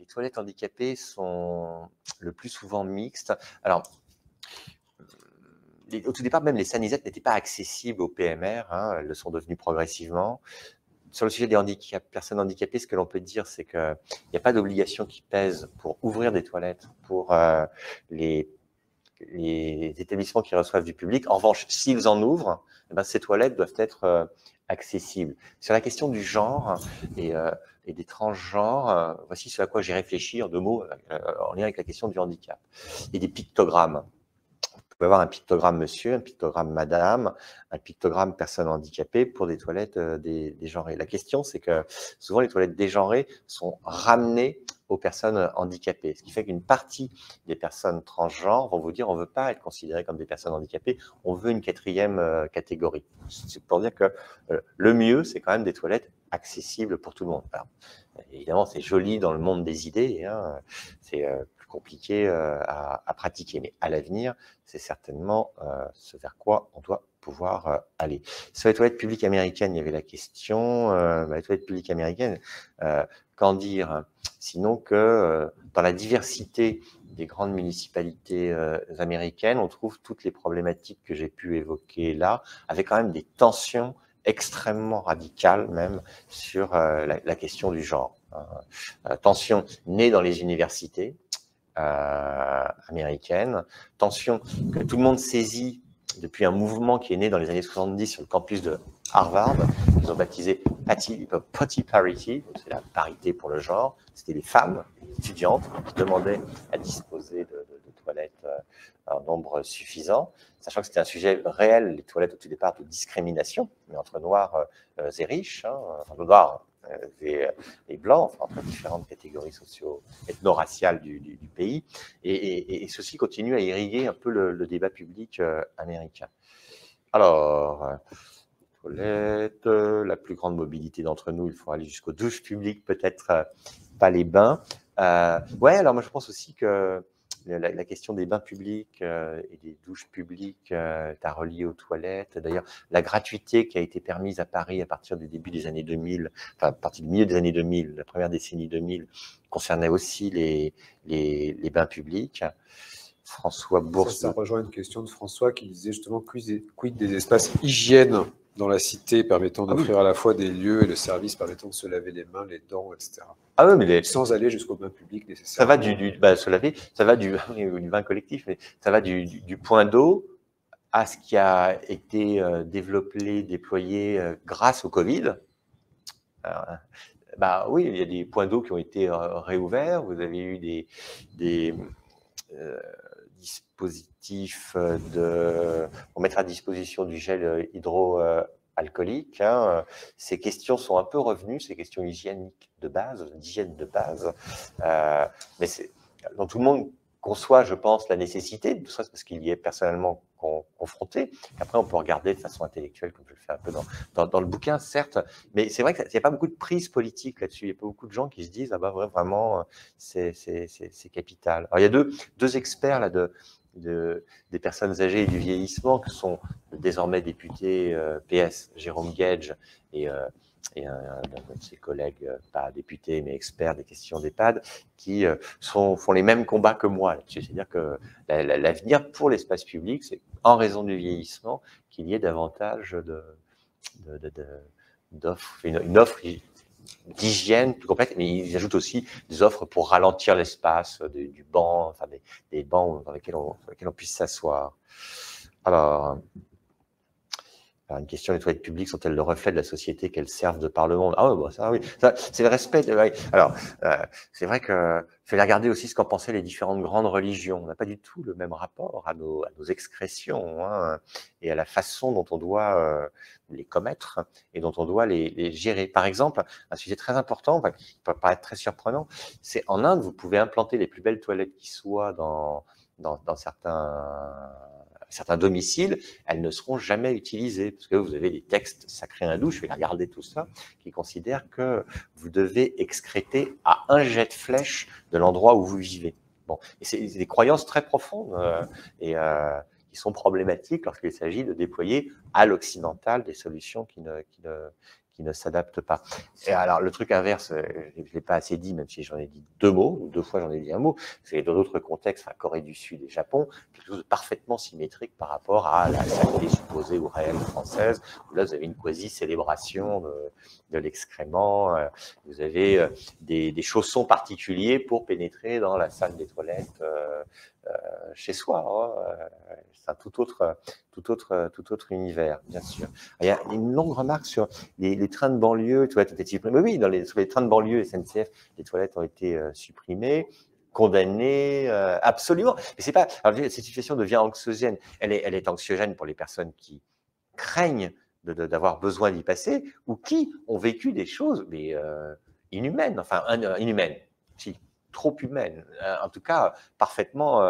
toilettes handicapées sont le plus souvent mixtes. Alors, au tout départ, même les sanisettes n'étaient pas accessibles aux PMR, hein, elles le sont devenues progressivement. Sur le sujet des personnes handicapées, ce que l'on peut dire, c'est qu'il n'y a pas d'obligation qui pèse pour ouvrir des toilettes pour les établissements qui reçoivent du public. En revanche, s'ils en ouvrent, ces toilettes doivent être accessibles. Sur la question du genre et des transgenres, voici ce à quoi j'ai réfléchi en 2 mots en lien avec la question du handicap. Et des pictogrammes. pouvez avoir un pictogramme monsieur, un pictogramme madame, un pictogramme personne handicapée pour des toilettes dégenrées. La question, c'est que souvent les toilettes dégenrées sont ramenées aux personnes handicapées, ce qui fait qu'une partie des personnes transgenres vont vous dire on ne veut pas être considérés comme des personnes handicapées, on veut une quatrième catégorie. C'est pour dire que le mieux, c'est quand même des toilettes accessibles pour tout le monde. Alors, évidemment, c'est joli dans le monde des idées, hein, c'est plus compliqué à pratiquer, mais à l'avenir, c'est certainement ce vers quoi on doit pouvoir aller. Sur les toilettes publiques américaines, il y avait la question, les toilettes publiques américaines, qu'en dire? Sinon que dans la diversité des grandes municipalités américaines, on trouve toutes les problématiques que j'ai pu évoquer là, avec quand même des tensions extrêmement radicales même sur la question du genre. Tension née dans les universités américaines, tension que tout le monde saisit depuis un mouvement qui est né dans les années 70 sur le campus de Harvard, qu'ils ont baptisé Potty Parity, c'est la parité pour le genre. C'était les femmes étudiantes qui demandaient à disposer de toilettes en nombre suffisant, sachant que c'était un sujet réel, les toilettes au tout départ de discrimination, mais entre noirs et riches, hein, entre noirs et blancs, enfin, entre différentes catégories socio-ethno-raciales du pays, et ceci continue à irriguer un peu le débat public américain. Alors, toilettes, la plus grande mobilité d'entre nous, il faut aller jusqu'aux douches publiques, peut-être pas les bains. Ouais, alors moi je pense aussi que la question des bains publics et des douches publiques est à relier aux toilettes. D'ailleurs, la gratuité qui a été permise à Paris à partir du début des années 2000, enfin à partir du milieu des années 2000, la première décennie 2000, concernait aussi les bains publics. François Bourse. Ça rejoint une question de François qui disait justement quid des espaces hygiène dans la cité permettant d'offrir à la fois des lieux et le service permettant de se laver les mains, les dents, etc. Ah oui, mais sans aller jusqu'au bain public nécessairement. Ça va se laver, ça va du bain collectif, mais ça va du point d'eau à ce qui a été développé, déployé grâce au Covid. Bah oui, il y a des points d'eau qui ont été réouverts. Vous avez eu des dispositifs pour mettre à disposition du gel hydroalcoolique. Hein. Ces questions sont un peu revenues, ces questions hygiéniques de base, d'hygiène de base. Mais dont tout le monde conçoit, je pense, la nécessité, tout ça, parce qu'il y est personnellement confronté. Après, on peut regarder de façon intellectuelle, comme je le fais un peu dans le bouquin, certes, mais c'est vrai qu'il n'y a pas beaucoup de prise politique là-dessus. Il n'y a pas beaucoup de gens qui se disent « Ah bah vraiment, c'est capital ». Alors, il y a deux experts là, des personnes âgées et du vieillissement, qui sont désormais députés PS, Jérôme Guedj, et un de ses collègues, pas députés, mais experts des questions d'EHPAD, qui font les mêmes combats que moi là-dessus. C'est-à-dire que l'avenir pour l'espace public, c'est en raison du vieillissement qu'il y ait davantage d'offres, une offre d'hygiène plus complète, mais ils ajoutent aussi des offres pour ralentir l'espace, du banc, enfin des bancs dans lesquels on puisse s'asseoir. Alors, une question, les toilettes publiques sont-elles le reflet de la société qu'elles servent de par le monde? Ah oui, ça, oui, c'est le respect. Alors, c'est vrai que fallait regarder aussi ce qu'en pensaient les différentes grandes religions. On n'a pas du tout le même rapport à nos excrétions, hein, et à la façon dont on doit les commettre et dont on doit les gérer. Par exemple, un sujet très important, qui peut paraître très surprenant, c'est en Inde, vous pouvez implanter les plus belles toilettes qui soient dans certains domiciles, elles ne seront jamais utilisées, parce que vous avez des textes sacrés hindous, je vais regarder tout ça, qui considèrent que vous devez excréter à un jet de flèche de l'endroit où vous vivez. Bon, et c'est des croyances très profondes et qui sont problématiques lorsqu'il s'agit de déployer à l'occidental des solutions qui ne s'adaptent pas. Et alors, le truc inverse, je ne l'ai pas assez dit, même si j'en ai dit 2 mots, ou 2 fois j'en ai dit un mot, c'est dans d'autres contextes, Corée du Sud et Japon, quelque chose de parfaitement symétrique par rapport à la saleté supposée ou réelle française, où là, vous avez une quasi-célébration de l'excrément, vous avez des chaussons particuliers pour pénétrer dans la salle des toilettes chez soi. C'est un tout autre univers, bien sûr. Il y a une longue remarque sur les trains de banlieue, toilettes ont été supprimées. Oui, sur les trains de banlieue SNCF, les toilettes ont été supprimées. condamner, absolument. Mais c'est pas. Alors, cette situation devient anxiogène. Elle est anxiogène pour les personnes qui craignent d'avoir besoin d'y passer ou qui ont vécu des choses mais inhumaines, enfin inhumaines, si, trop humaines, en tout cas parfaitement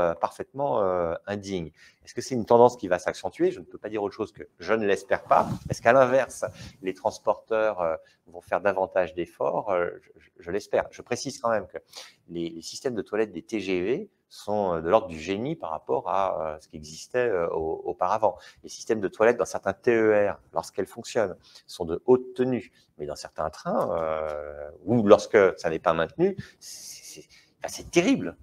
indignes. Est-ce que c'est une tendance qui va s'accentuer? Je ne peux pas dire autre chose que je ne l'espère pas. Est-ce qu'à l'inverse, les transporteurs vont faire davantage d'efforts? Je l'espère. Je précise quand même que les systèmes de toilettes des TGV sont de l'ordre du génie par rapport à ce qui existait auparavant. Les systèmes de toilettes dans certains TER, lorsqu'elles fonctionnent, sont de haute tenue, mais dans certains trains, ou lorsque ça n'est pas maintenu, c'est terrible.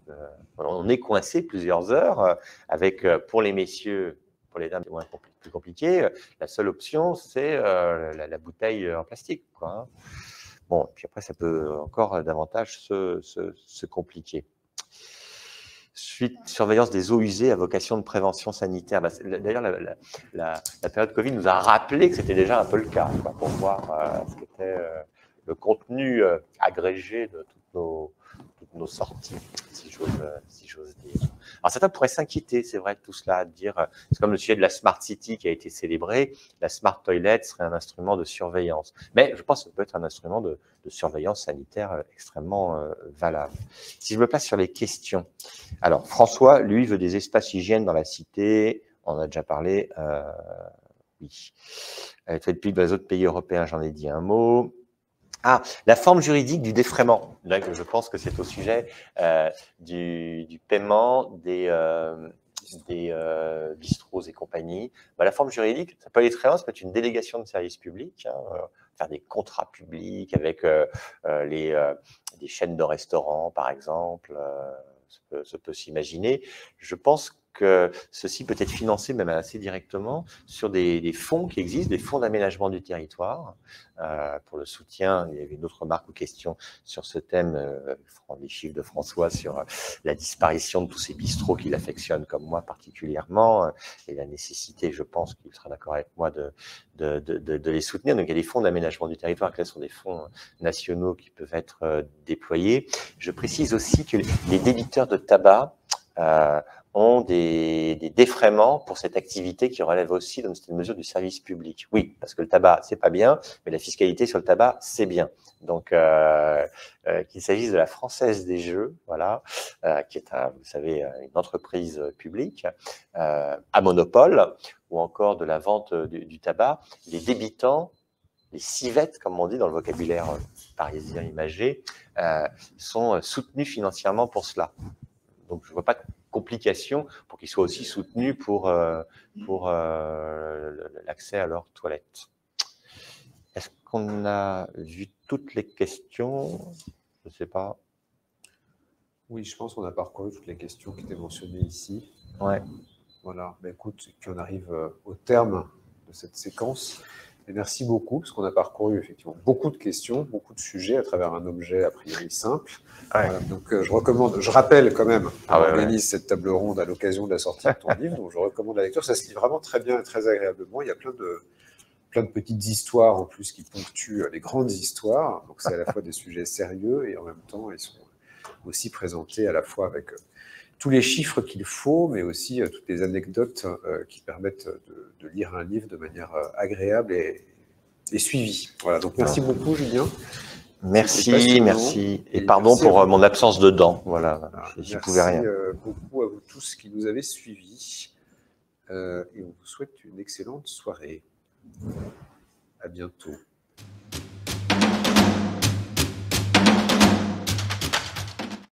On est coincé plusieurs heures avec, pour les messieurs, pour les dames, c'est plus compliqué. La seule option, c'est la bouteille en plastique, quoi, hein. Bon, puis après, ça peut encore davantage se compliquer. Suite, surveillance des eaux usées à vocation de prévention sanitaire. D'ailleurs, la période Covid nous a rappelé que c'était déjà un peu le cas, quoi, pour voir ce qu'était le contenu agrégé de toutes nos sorties, si j'ose dire. Alors certains pourraient s'inquiéter, c'est vrai, de tout cela, de dire, c'est comme le sujet de la Smart City qui a été célébré, la Smart Toilet serait un instrument de surveillance. Mais je pense que ça peut être un instrument de surveillance sanitaire extrêmement valable. Si je me place sur les questions, alors François, lui, veut des espaces hygiène dans la cité, on en a déjà parlé, oui. Les toilettes publiques dans les autres pays européens, j'en ai dit un mot. Ah, la forme juridique du défraiement. Là, je pense que c'est au sujet du paiement des bistrots et compagnie. La forme juridique, ça peut être très bien, ça peut être une délégation de service public, hein, faire des contrats publics avec des chaînes de restaurants, par exemple. Ça peut s'imaginer. Je pense que ceci peut être financé même assez directement sur des fonds qui existent, des fonds d'aménagement du territoire. Pour le soutien, il y avait une autre remarque ou question sur ce thème, les chiffres de François sur la disparition de tous ces bistrots qu'il affectionne comme moi particulièrement, et la nécessité, je pense qu'il sera d'accord avec moi, de les soutenir. Donc il y a des fonds d'aménagement du territoire, qui sont des fonds nationaux qui peuvent être déployés. Je précise aussi que les débiteurs de tabac ont des défraiements pour cette activité qui relève aussi d'une mesure du service public. Oui, parce que le tabac, c'est pas bien, mais la fiscalité sur le tabac, c'est bien. Donc, qu'il s'agisse de la Française des Jeux, voilà, qui est, vous savez, une entreprise publique à monopole, ou encore de la vente du tabac, les débitants, les civettes, comme on dit dans le vocabulaire parisien imagé, sont soutenus financièrement pour cela. Donc, je ne vois pas de complications pour qu'ils soient aussi soutenus pour l'accès à leurs toilettes. Est-ce qu'on a vu toutes les questions? Je ne sais pas. Oui, je pense qu'on a parcouru toutes les questions qui étaient mentionnées ici. Ouais. Voilà. Ben, écoute, et puis on arrive au terme de cette séquence. Et merci beaucoup, parce qu'on a parcouru effectivement beaucoup de questions, beaucoup de sujets à travers un objet a priori simple. Ouais. Voilà, donc je rappelle quand même qu'on organise cette table ronde à l'occasion de la sortie de ton livre, donc je recommande la lecture. Ça se lit vraiment très bien et très agréablement. Il y a plein de petites histoires en plus qui ponctuent les grandes histoires. Donc c'est à la fois des sujets sérieux et en même temps ils sont aussi présentés à la fois avec tous les chiffres qu'il faut, mais aussi toutes les anecdotes qui permettent de lire un livre de manière agréable et suivie. Voilà, donc merci beaucoup, Julien. Merci, merci. Et pardon pour mon absence de dents. Voilà, j'y pouvais rien. Merci beaucoup à vous tous qui nous avez suivis. Et on vous souhaite une excellente soirée. À bientôt.